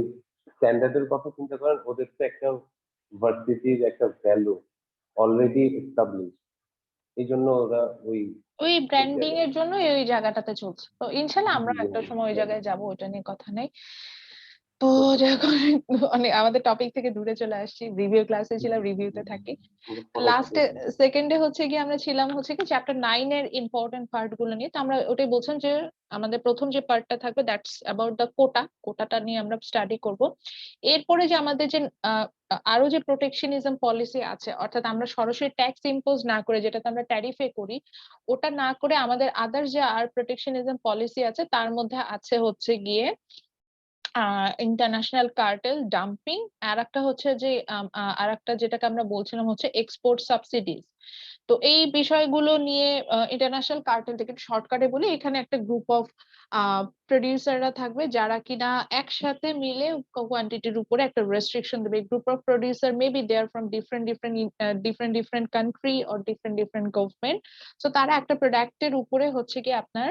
স্ট্যান্ডার্ডের কথা চিন্তা করেন, ওদের তো একটা ভার্সিটির একটা ভ্যালু অলরেডি এস্টাবলিশ, এই জন্য ওরা ওই ওই ওই ব্র্যান্ডিং জায়গায়। এর জন্য ওই জায়গাটাতে চলছে। তো ইনশাল্লাহ আমরা জি, একটা সময় ওই জি, জায়গায় যাব, ওটা নিয়ে কথা নেই। তো ওকে। যখন অনেক আমাদের টপিক থেকে দূরে চলে আসছি, রিভিউ ক্লাসে ছিলাম, রিভিউতে থাকি। লাস্টে সেকেন্ডে হচ্ছে কি আমরা ছিলাম হচ্ছে কি চ্যাপ্টার 9 এর ইম্পর্টেন্ট পার্ট গুলো নিয়ে। তো আমরা ওটাই বলছিলাম যে আমাদের প্রথম যে পার্টটা থাকবে দ্যাটস অ্যাবাউট দ্য কোটাটা নিয়ে আমরা স্টাডি করব। এরপরে যে আমাদের যে আরো যে প্রোটেকশনিজম পলিসি আছে, অর্থাৎ আমরা সরাসরি ট্যাক্স ইম্পোজ না করে, যেটাতে আমরা ট্যারিফে করি, ওটা না করে আমাদের আদার যে আর প্রোটেকশনিজম পলিসি আছে তার মধ্যে আছে হচ্ছে গিয়ে ইন্টারন্যাশনাল কার্টেল ডাম্পিং। আর একটা হচ্ছে যে আর একটা যেটাকে আমরা বলছিলাম হচ্ছে এক্সপোর্ট সাবসিডিজ। তো এই বিষয়গুলো নিয়ে ইন্টারন্যাশনাল কার্টেল থেকে শর্টকাটে বলি, এখানে একটা গ্রুপ অফ প্রডিউসাররা থাকবে যারা কিনা একসাথে মিলে কোয়ান্টিটির উপরে একটা রেস্ট্রিকশন দেবে। Group of producer maybe they are from different country or different government. So তারা একটা প্রোডাক্টের উপরে হচ্ছে কি আপনার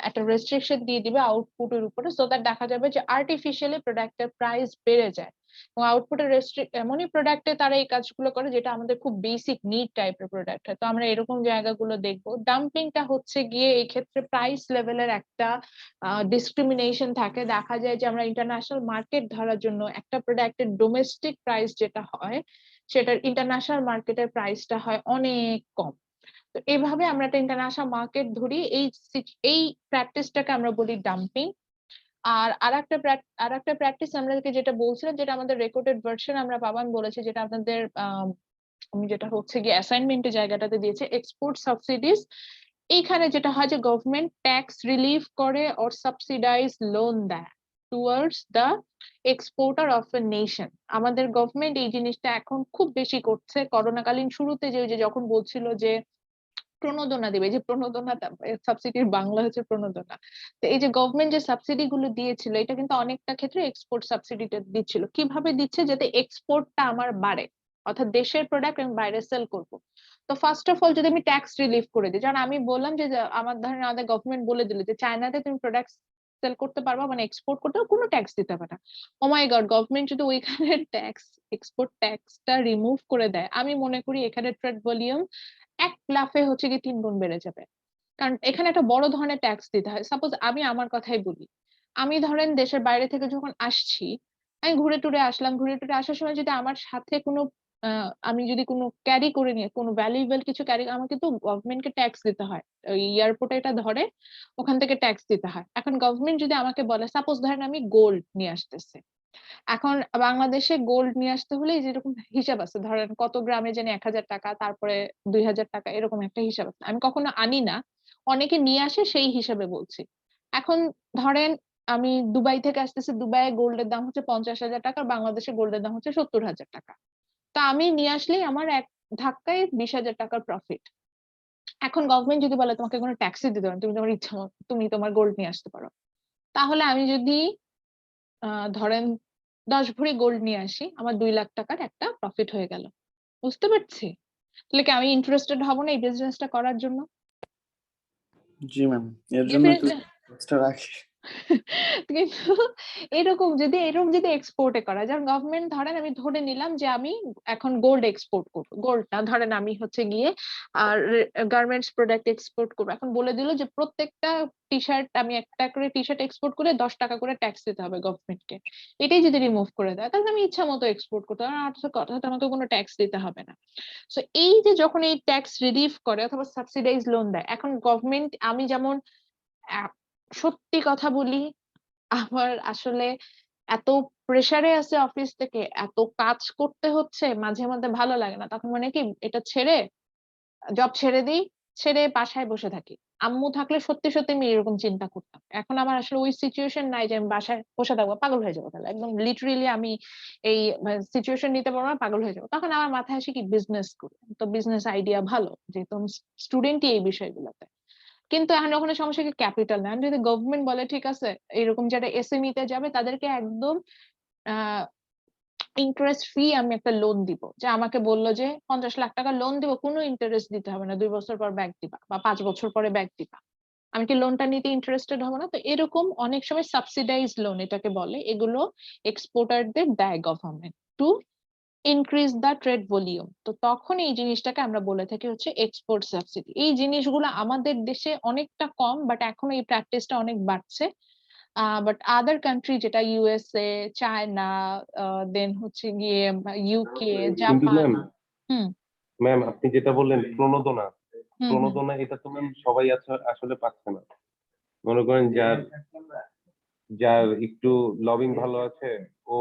একটা রেস্ট্রিকশন দিয়ে দিবে আউটপুটের উপরে, সো দ্যাট দেখা যাবে যে আর্টিফিশিয়ালি প্রোডাক্টের প্রাইস বেড়ে যায়। এবং আউটপুটের এমনই প্রোডাক্টে তারা এই কাজগুলো করে যেটা আমাদের খুব বেসিক নিড টাইপের প্রোডাক্ট হয়। তো আমরা এরকম জায়গাগুলো দেখবো। ডাম্পিংটা হচ্ছে গিয়ে এই ক্ষেত্রে প্রাইস লেভেলের একটা ডিসক্রিমিনেশন থাকে। দেখা যায় যে আমরা ইন্টারন্যাশনাল মার্কেট ধরার জন্য একটা প্রোডাক্টের ডোমেস্টিক প্রাইস যেটা হয়, সেটার ইন্টারন্যাশনাল মার্কেটের প্রাইসটা হয় অনেক কম। তো এইভাবে আমরা একটা ইন্টারন্যাশনাল মার্কেট ধরি, এই প্র্যাকটিসটাকে আমরা বলি ডাম্পিং। আর আরেকটা প্র্যাকটিস আমাদেরকে যেটা বলছিলাম, যেটা আমাদের রেকর্ডেড ভার্সন আমরা পাবান বলেছি, যেটা আপনাদের আমি যেটা হচ্ছে গিয়ে অ্যাসাইনমেন্টের জায়গাটাতে দিয়েছে, এক্সপোর্ট সাবসিডিজ। এইখানে যেটা হয় যে গভর্নমেন্ট ট্যাক্স রিলিফ করে অর সাবসিডাইজ লোন দেয় towards the exporter of a nation. আমাদের গভর্নমেন্ট এই জিনিসটা এখন খুব বেশি করছে। করোনাকালীন শুরুতে যে যখন বলছিল যে প্রণোদনা দিবে, যে প্রণোদনাটা সাবসিডির বাংলা হচ্ছে প্রণোদনা। তো এই যে গভর্নমেন্ট যে সাবসিডি গুলো দিয়েছিল, এটা কিন্তু অনেকটা ক্ষেত্রে এক্সপোর্ট সাবসিডিটা দিচ্ছিল। কিভাবে দিচ্ছে? যাতে এক্সপোর্টটা আমার বাড়ে, অর্থাৎ দেশের প্রোডাক্ট আমি বাইরে সেল করব। তো ফার্স্ট অফ অল যদি আমি ট্যাক্স রিলিফ করে দিই, যেমন আমি বললাম যে আমার ধরেন আমাদের গভর্নমেন্ট বলে দিল যে চায়নাতে তুমি প্রোডাক্ট সেল করতে পারবা, মানে এক্সপোর্ট করতে কোনো ট্যাক্স দিতে হবে না। ও মাই গড, গভর্নমেন্ট যদি ওইখানে ট্যাক্স, এক্সপোর্ট ট্যাক্সটা রিমুভ করে দেয়, আমি মনে করি এখানে ট্রেড ভলিউম এক লাফে হচ্ছে কি 3 গুণ বেড়ে যাবে। কারণ এখানে একটা বড় ধরনের ট্যাক্স দিতে হয়। সাপোজ আমি আমার কথাই বলি, আমি ধরেন দেশের বাইরে থেকে যখন আসছি, আমি ঘুরে টুরে আসলাম, ঘুরে টুরে আসার সময় যদি আমার সাথে কোনো আমি যদি কোনো ক্যারি করে নিয়ে কোনো ভ্যালুয়েবল কিছু ক্যারি, আমাকে কিন্তু গভর্নমেন্টকে ট্যাক্স দিতে হয়। ওই এয়ারপোর্টে এটা ধরে, ওখান থেকে ট্যাক্স দিতে হয়। এখন গভর্নমেন্ট যদি আমাকে বলে, সাপোজ ধরেন আমি গোল্ড নিয়ে আসতেছি, এখন বাংলাদেশে গোল্ড নিয়ে আসতে হলে যেরকম হিসাব আছে, ধরেন কত গ্রামে জানি 1,000 টাকা, তারপরে 2,000 টাকা, এরকম একটা হিসাব আছে। আমি কখনো আনি না, অনেকে নিয়ে আসে, সেই হিসাবে বলছি। এখন ধরেন আমি দুবাই থেকে আসতেছি, দুবাইয়ে গোল্ডের দাম হচ্ছে 50,000 টাকা, বাংলাদেশে গোল্ডের দাম হচ্ছে 70,000 টাকা। তা আমি নিয়ে আসলেই আমার এক ধাক্কায় 20,000 টাকার প্রফিট। এখন গভর্নমেন্ট যদি বলে তোমাকে কোনো ট্যাক্সই দিতে হবে না, তুমি তোমার ইচ্ছা মতো তুমি তোমার গোল্ড নিয়ে আসতে পারো, তাহলে আমি যদি ধরেন 10 ভরি গোল্ড নিয়ে আসি, আমার 2 লাখ টাকার একটা প্রফিট হয়ে গেল। বুঝতে পারছি? তাহলে কি আমি ইন্টারেস্টেড হব না এই বিজনেসটা করার জন্য? জি ম্যাম, এর জন্য তো Definitely. এক্সট্রা রাখি। কিন্তু এরকম যদি এক্সপোর্টে করা, যেমন গভর্নমেন্ট ধরেন আমি ধরে নিলাম যে আমি এখন গোল্ড এক্সপোর্ট করবো, গোল্ড না ধরেন আমি হচ্ছে গিয়ে আর গার্মেন্টস প্রোডাক্ট এক্সপোর্ট করবো, এখন বলে দিল যে প্রত্যেকটা টি শার্ট, আমি একটা করে টি শার্ট এক্সপোর্ট করে 10 টাকা করে ট্যাক্স দিতে হবে গভর্নমেন্টকে। এটাই যদি রিমুভ করে দেয় তাহলে আমি ইচ্ছা মতো এক্সপোর্ট করতে পারবো, অর্থাৎ আমাকে কোনো ট্যাক্স দিতে হবে না। সো এই যে যখন এই ট্যাক্স রিলিফ করে অথবা সাবসিডাইজ লোন দেয়, এখন গভর্নমেন্ট, আমি যেমন সত্যি কথা বলি, আমার আসলে এত প্রেসারে আছে অফিস থেকে, এত কাজ করতে হচ্ছে, মাঝে মধ্যে ভালো লাগে না, তখন মানে কি এটা ছেড়ে জব ছেড়ে দিই, ছেড়ে বাসায় বসে থাকি। আম্মু থাকলে সত্যি সত্যি আমি এরকম চিন্তা করতাম, এখন আমার আসলে ওই সিচুয়েশন নাই যে আমি বাসায় বসে থাকবো, পাগল হয়ে যাবো, তাহলে একদম লিটারেলি আমি এই সিচুয়েশন নিতে পারবো না, পাগল হয়ে যাবো। তখন আমার মাথায় আসে কি বিজনেস করি, তো বিজনেস আইডিয়া ভালো, যেহেতু আমি স্টুডেন্টই এই বিষয়গুলোতে। কিন্তু এখন ওখানে সমস্যা কি, ক্যাপিটাল না। যদি গভর্নমেন্ট বলে ঠিক আছে এরকম যারা এসএমই তে যাবে তাদেরকে একদম ইন্টারেস্ট ফ্রি আমি একটা লোন দিব, যে আমাকে বললো যে 50 লাখ টাকা লোন দিব, কোনো ইন্টারেস্ট দিতে হবে না, 2 বছর পর ব্যাক দিবা বা 5 বছর পরে ব্যাক দিবা, আমি কি লোনটা নিতে ইন্টারেস্টেড হবো না? তো এরকম অনেক সময় সাবসিডাইজ লোন এটাকে বলে, এগুলো এক্সপোর্টারদের দেয় government to increase the trade volume. তো তখন এই জিনিসটাকে আমরা বলে থাকি হচ্ছে এক্সপোর্ট সাবসিডি। এই জিনিসগুলো আমাদের দেশে অনেকটা কম, বাট এখন এই প্র্যাকটিসটা অনেক বাড়ছে। বাট আদার কান্ট্রি, যেটা ইউএসএ, চায়না, দেন হচ্ছে গিয়ে ইউকে, কিন্তু জাপান। ম্যাম, হুম আপনি যেটা বললেন প্রণোদনা, হুম হুম প্রণোদনা এটা তো ম্যাম সবাই আসলে পাচ্ছে না। মনে করেন যার যার একটু লবিং ভালো আছে ও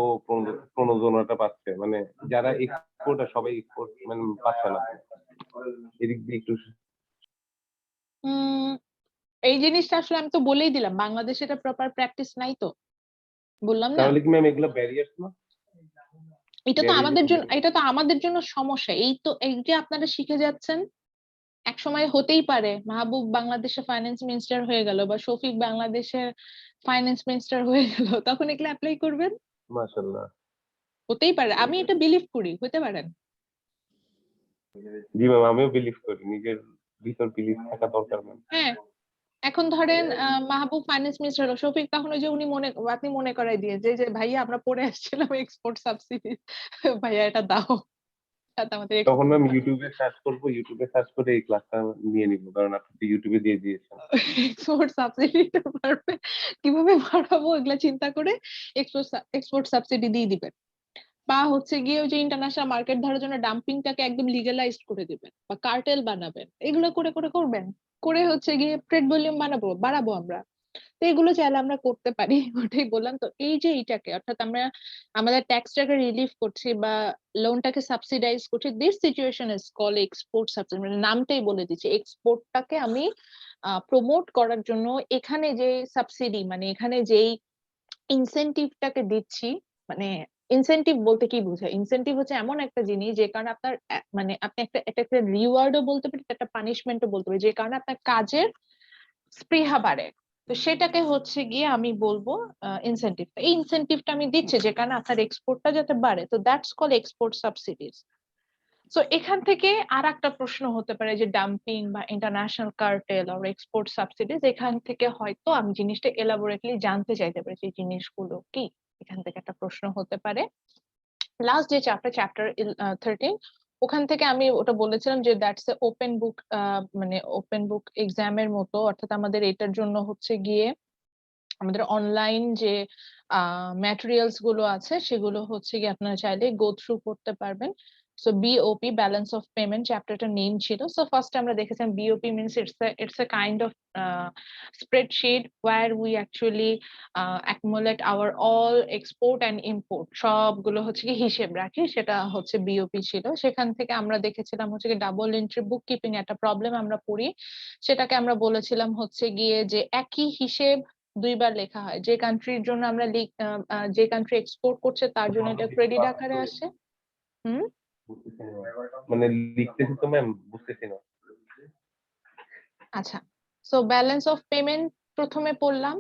প্রণোদনাটা পাচ্ছে, মানে যারা এক্সপোর্টার সবাই এক্সপোর্ট মানে পাচ্ছে না। এদিক দিয়ে একটু উম, এই জিনিসটা আসলে আমি তো বলেই দিলাম, বাংলাদেশে এটা প্রপার প্র্যাকটিস নাই তো, বললাম না। তাহলে কি ম্যাম এগুলো ব্যারিয়ার না? এটা তো আমাদের জন্য সমস্যা। এই তো এই যে আপনারা শিখে যাচ্ছেন, এক সময় হতেই পারে মাহবুব বাংলাদেশে ফাইন্যান্স মিনিস্টার হয়ে গেল বা শফিক বাংলাদেশের ফাইন্যান্স মিনিস্টার হয়ে গেল, তখন এগুলো অ্যাপ্লাই করবেন, মাশাআল্লাহ। হতেই পারে, আমি এটা বিলিভ করি, হতে পারেন। জি ম্যাম, আমিও বিলিভ করি, নিজের ভিতর বিলিভ থাকা দরকার ম্যাম। হ্যাঁ, এখন ধরেন মাহবুব ফাইন্যান্স মিনিস্টার হলো, শফিক তখন ওই যে আপনি মনে করাই দিয়ে যে ভাইয়া আমরা পড়ে আসছিলাম এক্সপোর্ট সাবসিডি, ভাইয়া এটা দাও, সাথে আমাদের তখন ম্যাম ইউটিউবে সার্চ করবো, ইউটিউবে সার্চ করে এই ক্লাসটা নিয়ে নিবো, কারণ আপনি তো ইউটিউবে দিয়ে দিয়েছেন। এক্সপোর্ট সাবসিডিটা পারবে কিভাবে বাড়াবো এগুলা চিন্তা করে এক্সপোর্ট সাবসিডি দিয়ে দিবেন। বা হচ্ছে গিয়ে ওই যে ইন্টারন্যাশনাল মার্কেট ধরার জন্য ডাম্পিংটাকে একদম লিগ্যালাইজড করে দিবেন বা কার্টেল বানাবেন, এগুলো করে করে করবেন, করে হচ্ছে গিয়ে ট্রেড ভলিউম বাড়াবো আমরা। তো এগুলো চাইলে আমরা করতে পারি। ওটাই বললাম তো, এই যে এইটাকে অর্থাৎ আমরা আমাদের ট্যাক্সটাকে রিলিফ করছি বা লোনটাকে সাবসিডাইজ করছি, this situation is call export subsidy, মানে নামটাই বলে দিচ্ছি, এক্সপোর্টটাকে আমি প্রমোট করার জন্য এখানে যে সাবসিডি, মানে এখানে যেই ইনসেনটিভটাকে দিচ্ছি, মানে ইনসেনটিভ বলতে কি বোঝায়, ইনসেনটিভ হচ্ছে এমন একটা জিনিস যে কারণে আপনার মানে আপনি একটা রিওয়ার্ডও বলতে পারি, একটা পানিশমেন্টও বলতে পারি, যে কারণে আপনার কাজের স্পৃহা বাড়ে। তো সেটাকে হচ্ছে গিয়ে আমি বলবো ইনসেনটিভ। এই ইনসেনটিভটা আমি দিচ্ছি যে কারণে আপনার এক্সপোর্টটা যাতে বাড়ে, তো that's call export subsidies. So এখান থেকে আর একটা প্রশ্ন হতে পারে যে ডাম্পিং বা ইন্টারন্যাশনাল কার্টেল আর এক্সপোর্ট সাবসিডিজ, এখান থেকে হয়তো আমি জিনিসটা এলাবোরেটলি জানতে চাইতে পারি যে জিনিসগুলো কি, এখান থেকে একটা প্রশ্ন হতে পারে। লাস্ট যে চ্যাপ্টার 13, ওখান থেকে আমি ওটা বলেছিলাম যে দ্যাটস এ ওপেন বুক, মানে ওপেন বুক এক্সামের মতো, অর্থাৎ আমাদের এটার জন্য হচ্ছে গিয়ে আমাদের অনলাইন যে ম্যাটেরিয়ালস গুলো আছে সেগুলো হচ্ছে গিয়ে আপনারা চাইলে গো থ্রু করতে পারবেন। So BOP, balance of payment চ্যাপ্টারটা নেম ছিল। সো ফার্স্ট আমরা দেখেছিলাম BOP means it's a kind of spreadsheet where we actually accumulate our all export and import, সবগুলো হচ্ছে কি হিসেব রাখি, সেটা হচ্ছে বিওপি ছিল। সেখান থেকে আমরা দেখেছিলাম হচ্ছে কি ডাবল এন্ট্রি বুক কিপিং একটা প্রবলেম আমরা পড়ি, সেটাকে আমরা বলেছিলাম হচ্ছে গিয়ে যে একই হিসেব 2বার লেখা হয়, যে কান্ট্রির জন্য আমরা যে কান্ট্রি এক্সপোর্ট করছে তার জন্য এটা ক্রেডিট আকারে আসে। হুম বুঝতেছি না। মানে লিখতেছি তো ম্যাম, বুঝতেছি না। আচ্ছা, সো ব্যালেন্স অফ পেমেন্ট প্রথমে পড়লাম,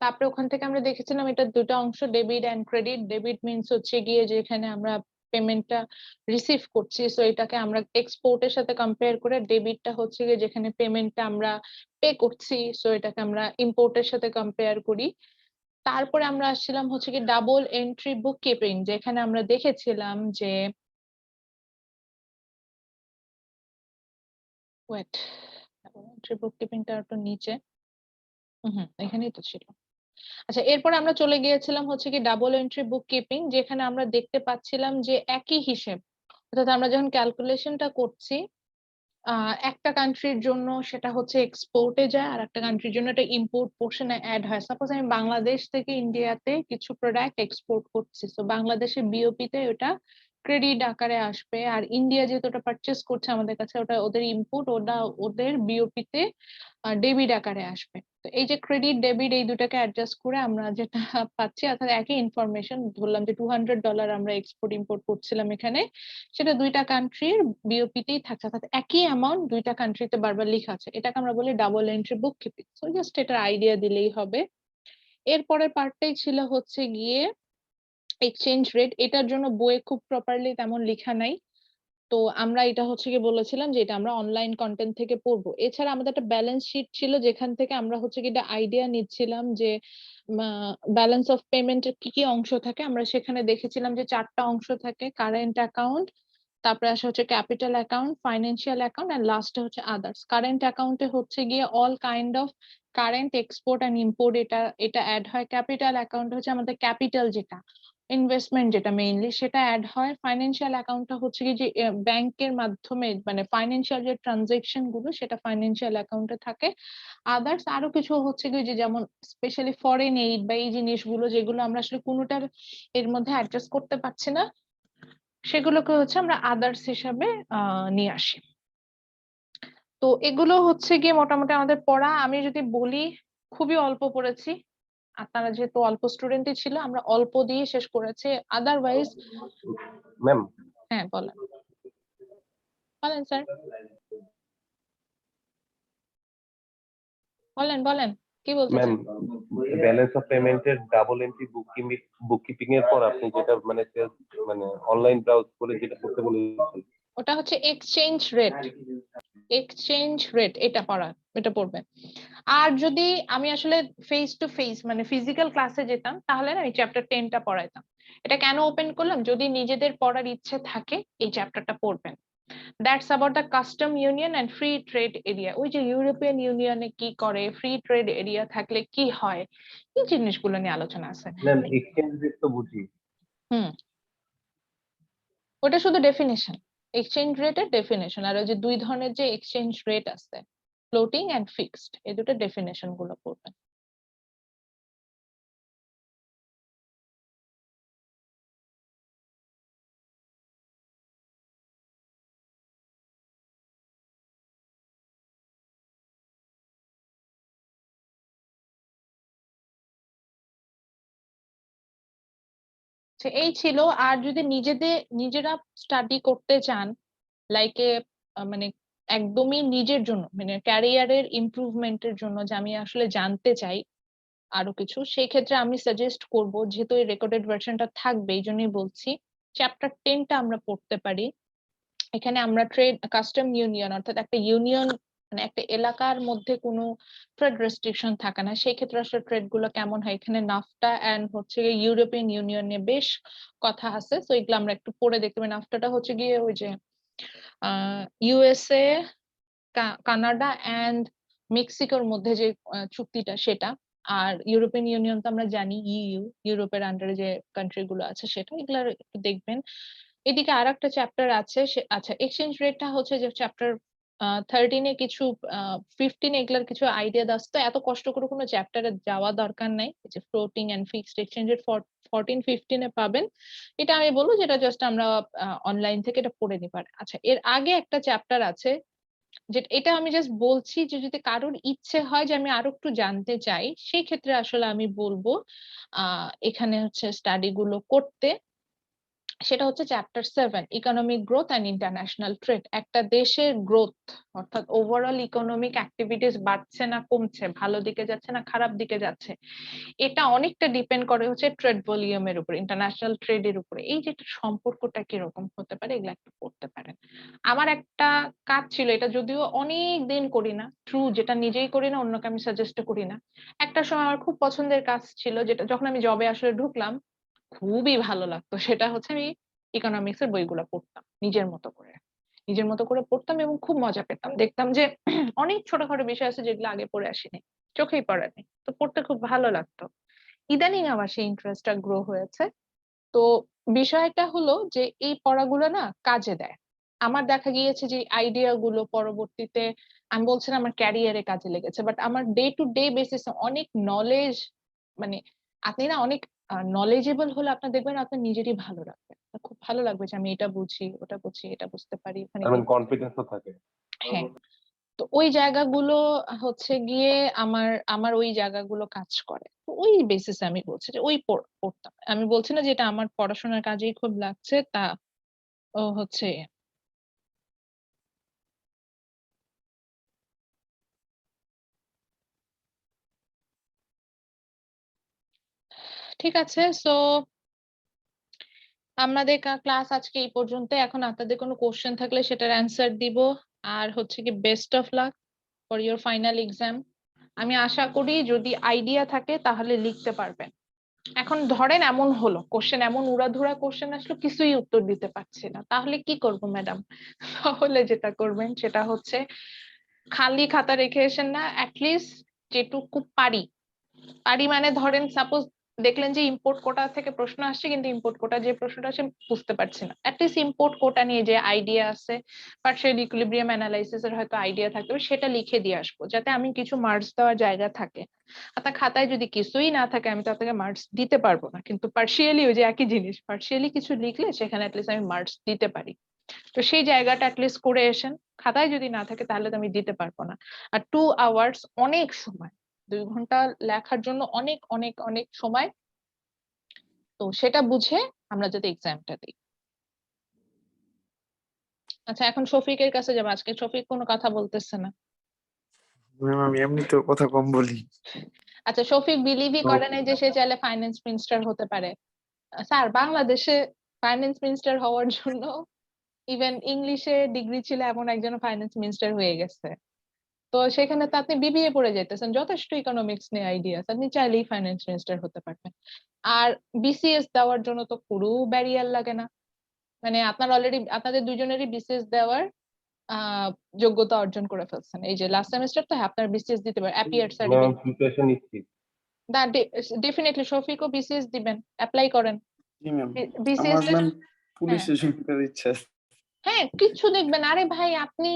তারপরে ওখান থেকে আমরা দেখেছিলাম এটা দুটো অংশ, debit and credit. Debit means হচ্ছে গিয়ে যেখানে আমরা পেমেন্টটা রিসিভ করছি, সো এটাকে আমরা এক্সপোর্টের সাথে কম্পেয়ার করে, ডেবিটটা হচ্ছে গিয়ে যেখানে পেমেন্টটা আমরা পে করছি, সো এটাকে আমরা ইম্পোর্টের সাথে কম্পেয়ার করি। তারপরে আমরা আসছিলাম হচ্ছে কি ডাবল এন্ট্রি বুক কিপিং, যেখানে আমরা দেখেছিলাম যে ওয়েট, এন্ট্রি বুক কিপিংটা একটু নিচে, এখানেই তো ছিল। আচ্ছা, এরপরে আমরা চলে গিয়েছিলাম হচ্ছে কি ডাবল এন্ট্রি বুক কিপিং, যেখানে আমরা দেখতে পাচ্ছিলাম যে একই হিসেব, অর্থাৎ আমরা যখন ক্যালকুলেশনটা করছি একটা কান্ট্রির জন্য সেটা হচ্ছে এক্সপোর্টে যায়, আর একটা কান্ট্রির জন্য এটা ইম্পোর্ট পোর্শনে অ্যাড হয়। সাপোজ আমি বাংলাদেশ থেকে ইন্ডিয়াতে কিছু প্রোডাক্ট এক্সপোর্ট করছি, তো বাংলাদেশের বিওপি তে ওটা ক্রেডিট আকারে আসবে, আর ইন্ডিয়া যেহেতু ওটা পারচেস করছে আমাদের কাছে, ওটা ওদের ইনপুট, ওটা ওদের বিওপি তে ডেবিট আকারে আসবে। তো এই যে ক্রেডিট ডেবিট এই দুটাকে অ্যাডজাস্ট করে আমরা যেটা পাচ্ছি, অর্থাৎ একই ইনফরমেশন, ধরলাম যে $200 আমরা এক্সপোর্ট ইম্পোর্ট করছিলাম এখানে, সেটা দুইটা কান্ট্রির বিওপি তেই থাকছে, অর্থাৎ একই অ্যামাউন্ট দুইটা কান্ট্রিতে বারবার লেখা আছে। এটাকে আমরা বলি ডাবল এন্ট্রি বুক কিপিং। সো জাস্ট এটার আইডিয়া দিলেই হবে। এরপরের পার্টটাই ছিল হচ্ছে গিয়ে এক্সচেঞ্জ রেট। এটার জন্য বইয়ে খুব প্রপারলি তেমন লেখা নাই, তো আমরা এটা হচ্ছে কি বলেছিলাম যে এটা আমরা অনলাইন কন্টেন্ট থেকে পড়বো। এছাড়া আমাদের একটা ব্যালেন্স শিট ছিল, যেখান থেকে আমরা হচ্ছে কি এটা আইডিয়া নিচ্ছিলাম যে ব্যালেন্স অফ পেমেন্টের কি কি অংশ থাকে। আমরা সেখানে দেখেছিলাম যে 4টা অংশ থাকে, কারেন্ট অ্যাকাউন্ট, তারপরে আসা হচ্ছে capital account, financial account, and লাস্টে হচ্ছে আদার্স। কারেন্ট অ্যাকাউন্টে হচ্ছে গিয়ে all kind of current export and import এটা এটা অ্যাড হয়। ক্যাপিটাল অ্যাকাউন্ট হচ্ছে আমাদের ক্যাপিটাল, যেটা ইনভেস্টমেন্ট, যেটা মেইনলি সেটা অ্যাড হয়। ফাইন্যান্সিয়াল অ্যাকাউন্টটা হচ্ছে কি যে ব্যাংকের মাধ্যমে মানে ফাইন্যান্সিয়াল যে ট্রানজাকশন গুলো সেটা ফাইন্যান্সিয়াল অ্যাকাউন্টে থাকে। আদার্স আরো কিছু হচ্ছে কি যে যেমন স্পেশালি ফরেন এইড বা এই জিনিসগুলো যেগুলো আমরা আসলে কোনোটার এর মধ্যে অ্যাডজাস্ট করতে পারছি না, সেগুলোকে হচ্ছে আমরা আদার্স হিসাবে নিয়ে আসি। তো এগুলো হচ্ছে গিয়ে মোটামুটি আমাদের পড়া। আমি যদি বলি খুবই অল্প পড়েছি, আপনারা যেহেতু অল্প স্টুডেন্টই ছিল, আমরা অল্প দিয়ে শেষ করেছি। আদারওয়াইজ ম্যাম হ্যাঁ বলেন বলেন স্যার, বলেন বলেন কি বলতে ম্যাম চান? ব্যালেন্স অফ পেমেন্টের ডাবল এন্ট্রি বুককিপিং এর পর আপনি যেটা মানে মানে অনলাইন ব্রাউজ করে যেটা করতে বলেছেন, ওটা হচ্ছে এক্সচেঞ্জ রেট। এক্সচেঞ্জ রেট এটা পড়বেন। আর যদি আমি আসলে ফেস টু ফেস মানে ফিজিক্যাল ক্লাসে যেতাম, তাহলে না এই চ্যাপ্টার 10টা পড়াইতাম। এটা কেন ওপেন করলাম, যদি নিজেদের পড়ার ইচ্ছে থাকে এই চ্যাপ্টারটা পড়বেন। That's about the custom union and free trade area. ওই যে ইউরোপিয়ান ইউনিয়নে কি করে, ফ্রি ট্রেড এরিয়া থাকলে কি হয়, এই জিনিসগুলো নিয়ে আলোচনা আছে। ম্যাম এক্সচেঞ্জ রেট তো বুঝি। হুম, ওটা শুধু ডেফিনেশন, এক্সচেঞ্জ রেটের ডেফিনেশন। আর ওই যে দুই ধরনের যে এক্সচেঞ্জ রেট আছে, ফ্লোটিং এন্ড ফিক্সড, এই দুটো ডেফিনেশন গুলো পড়বেন। এই ছিল। আর যদি নিজেরা স্টাডি করতে চান, লাইকে মানে একদমই নিজের জন্য, মানে ক্যারিয়ারের ইমপ্রুভমেন্টের জন্য, যে আমি আসলে জানতে চাই আরো কিছু, সেই ক্ষেত্রে আমি সাজেস্ট করব, যেহেতু এই রেকর্ডেড ভার্সনটা থাকবে এই জন্যই বলছি, চ্যাপ্টার 10টা আমরা পড়তে পারি। এখানে আমরা ট্রেড কাস্টম ইউনিয়ন, অর্থাৎ একটা ইউনিয়ন মানে একটা এলাকার মধ্যে কোনো ট্রেড রেস্ট্রিকশন থাকে না, সেই ক্ষেত্রে আসলে ট্রেড গুলো কেমন হয়। এখানে নাফটা এন্ড হচ্ছে ইউরোপিয়ান ইউনিয়ন নিয়ে বেশ কথা আছে, তো এগুলো আমরা একটু পড়ে দেখতে পাই। নাফটাটা হচ্ছে গিয়ে ওই যে ইউএসএ, কানাডা এন্ড মেক্সিকোর মধ্যে যে চুক্তিটা সেটা। আর ইউরোপিয়ান ইউনিয়ন তো আমরা জানি ইউরোপের আন্ডারে যে কান্ট্রি গুলো আছে সেটা, এগুলো একটু দেখবেন। এদিকে আর একটা চ্যাপ্টার আছে, আচ্ছা এক্সচেঞ্জ রেটটা হচ্ছে যে চ্যাপ্টার 13-এ কিছু 15 এগুলার কিছু আইডিয়া দাস, তো এত কষ্ট করে কোনো চ্যাপ্টারে যাওয়া দরকার নাই। যে floating and fixed exchange rate 14-15-এ পাবেন। এটা আমি বলবো যেটা জাস্ট আমরা অনলাইন থেকে এটা পড়ে নিতে পারি। আচ্ছা, এর আগে একটা চ্যাপ্টার আছে, যেটা এটা আমি জাস্ট বলছি যে যদি কারোর ইচ্ছে হয় যে আমি আরো একটু জানতে চাই, সেই ক্ষেত্রে আসলে আমি বলবো এখানে হচ্ছে স্টাডি গুলো করতে। সেটা হচ্ছে chapter 7 economic growth and international trade. একটা দেশের গ্রোথ অর্থাৎ ওভারঅল ইকোনমিক অ্যাক্টিভিটিস বাড়ছে না কমছে, ভালো দিকে যাচ্ছে না খারাপ দিকে যাচ্ছে, এটা অনেকটা ডিপেন্ড করে হচ্ছে ট্রেড ভলিউমের উপর, ইন্টারন্যাশনাল ট্রেডের উপরে। এই যে সম্পর্কটা কিরকম হতে পারে এগুলো একটু পড়তে পারেন। আমার একটা কাজ ছিল, এটা যদিও অনেক দিন করি না, ট্রু যেটা নিজেই করি না অন্যকে আমি সাজেস্ট করি না। একটা সময় আমার খুব পছন্দের কাজ ছিল, যেটা যখন আমি জবে আসলে ঢুকলাম খুবই ভালো লাগতো, সেটা হচ্ছে আমি ইকোনমিক্স এর বইগুলো পড়তাম নিজের মতো করে। নিজের মতো করে পড়তাম এবং খুব মজা পেতাম। দেখতাম যে অনেক ছোটখাটো বিষয় আছে যেগুলো আগে পড়ে আসিনি, চোখেই পড়েনি, তো পড়তে খুব ভালো লাগতো। ইদানিং আমার সেই ইন্টারেস্টটা গ্রো হয়েছে। তো বিষয়টা হলো যে এই পড়াগুলো না কাজে দেয়। আমার দেখা গিয়েছে যে আইডিয়া গুলো পরবর্তীতে, আমি বলছি না আমার ক্যারিয়ারে কাজে লেগেছে, বাট আমার ডে টু ডে বেসিসে অনেক নলেজ, মানে আপনি না অনেক নলেজেবল হলে আপনার দেখবেন আপনার নিজেরই ভালো লাগবে, আপনার খুব ভালো লাগবে যে আমি এটা বুঝি ওটা বুঝি এটা বুঝতে পারি ওখানে তার গিয়ে। মানে কনফিডেন্সও থাকে। হ্যাঁ, তো ওই জায়গাগুলো হচ্ছে গিয়ে আমার আমার ওই জায়গাগুলো কাজ করে। তো ওই বেসিসে আমি বলছি যে ওই পড়তাম, আমি বলছি না যে এটা আমার পড়াশোনার কাজেই খুব লাগছে তা। ও হচ্ছে ঠিক আছে। সো আমাদের ক্লাস আজকে এই পর্যন্ত। এখন আপনাদের কোনো কোশ্চেন থাকলে সেটার অ্যান্সার দিব। আর হচ্ছে কি best of luck for your final exam. আমি আশা করি যদি আইডিয়া থাকে তাহলে লিখতে পারবেন। এখন ধরেন এমন হলো কোশ্চেন, এমন উড়াধুরা কোশ্চেন আসলো কিছুই উত্তর দিতে পারছি না, তাহলে কি করব ম্যাডাম? তাহলে যেটা করবেন সেটা হচ্ছে খালি খাতা রেখে এসেন না, অ্যাটলিস্ট যেটুকু পারি পারি মানে ধরেন সাপোজ দেখলেন যে ইম্পোর্ট কোটা থেকে প্রশ্ন আসছে কিন্তু ইম্পোর্ট কোটা যে প্রশ্নটা আসে বুঝতে পারছি না, অ্যাটলিস্ট ইম্পোর্ট কোটা নিয়ে যে আইডিয়া আছে পার্শিয়াল ইকুইলিব্রিয়াম অ্যানালাইসিস এর হয়তো আইডিয়া থাকবে সেটা লিখে দিয়ে আসবো, যাতে আমি কিছু মার্কস দেওয়ার জায়গা থাকে। আপনার খাতায় যদি কিছুই না থাকে আমি তো আপনাকে মার্কস দিতে পারবো না, কিন্তু পার্শিয়ালি ওই যে একই জিনিস, পার্শিয়ালি কিছু লিখলে সেখানে অ্যাটলিস্ট আমি মার্কস দিতে পারি। তো সেই জায়গাটা অ্যাটলিস্ট করে এসেন। খাতায় যদি না থাকে তাহলে তো আমি দিতে পারবো না। আর 2 আওয়ার্স অনেক সময়, 2 ঘন্টা লেখার জন্য অনেক অনেক অনেক সময়। তো সেটা বুঝে আমরা যদি এক্সামটা দিই। আচ্ছা, এখন শফিকের কাছে যাবো। আজকে শফিক কোনো কথা বলতেছে না। ম্যাম আমি এমনিতেও কথা কম বলি। আচ্ছা, শফিক বিলিভই করে নাই যে সে চাইলে ফাইন্যান্স মিনিস্টার হতে পারে। স্যার, বাংলাদেশে ফাইন্যান্স মিনিস্টার হওয়ার জন্য ইভেন ইংলিশে ডিগ্রি ছিল এমন একজন ফাইন্যান্স মিনিস্টার হয়ে গেছে। তো সেখানে তো আপনি বিবিএ পড়ে যাইতেছেন, যথেষ্ট ইকোনমিক্স নিয়ে আইডিয়া আছে, আপনি চাইলেই ফাইন্যান্স মিনিস্টার হতে পারবেন। আর বিসিএস দেওয়ার জন্য তো পুরো ব্যারিয়ার লাগে না, মানে আপনার অলরেডি আপনাদের দুজনেরই বিসিএস দেওয়ার যোগ্যতা অর্জন করে ফেলছেন। এই যে লাস্ট সেমিস্টার তো আপনার বিসিএস দিতে পারেন, অ্যাপিয়ার ম্যাম সার্টিফিকেট। প্রিপারেশন নিচ্ছি। না, ডেফিনেটলি শফিকও বিসিএস দিবেন, অ্যাপ্লাই করেন জি ম্যাম, বিসিএস আমার এর। ম্যাম হ্যাঁ পুলিশে জয়েন করার ইচ্ছা আছে। হ্যাঁ, কিছু দেখবেন, আরে ভাই আপনি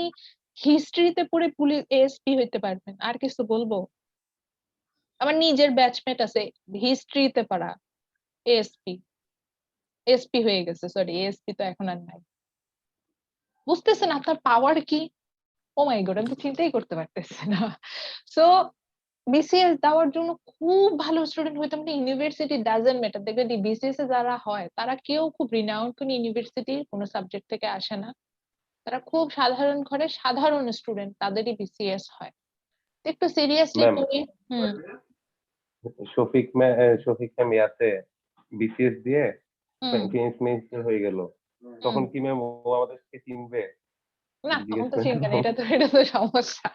হিস্ট্রিতে পড়ে পুলিশ এএসপি হইতে পারবেন, আর কিছু বলবো? আমার নিজের ব্যাচমেট আছে হিস্ট্রিতে পড়া, এএসপি, এসপি হয়ে গেছে, সরি এএসপি তো এখন আর নাই। বুঝতেছেন আপনার পাওয়ার কি? ও মাই গড, আমি তো চিন্তাই করতে পারতেছি না। সো বিসিএস দেওয়ার জন্য খুব ভালো স্টুডেন্ট হইতে মানে ইউনিভার্সিটি ডাজন্ট ম্যাটার। দেখবেন বিসিএস এ যারা হয় তারা কেউ খুব রিনাউন্ড কোন ইউনিভার্সিটির কোন সাবজেক্ট থেকে আসে না, তারা খুব সাধারণ ঘরে সাধারণ স্টুডেন্ট, তাদেরই বিসিএস হয়। তো একটু সিরিয়াসলি ম্যাম পড়ি। হুম শফিক ম্যাম ইয়াতে বিসিএস দিয়ে হুম ফিনান্স মিনিস্টার হয়ে গেল, হুম। তখন কি ম্যাম ও আমাদেরকে চিনবে? না, তখন জিজ্ঞেস তো করে চিনবে না, দাও। এটা তো সমস্যা।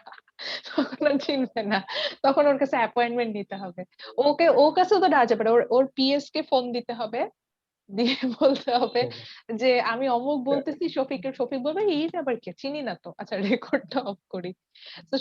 তখন আর চিনবে না, তখন ওর কাছে অ্যাপয়েন্টমেন্ট নিতে হবে। ওর কাছে তো না যাবে না, ওর পিএস কে ফোন দিতে হবে, দিয়ে বলতে হবে যে আমি অমুক বলতেছি শফিক বলবে এই আবার কে, চিনি না তো, আচ্ছা রেকর্ডটা অফ করি। তো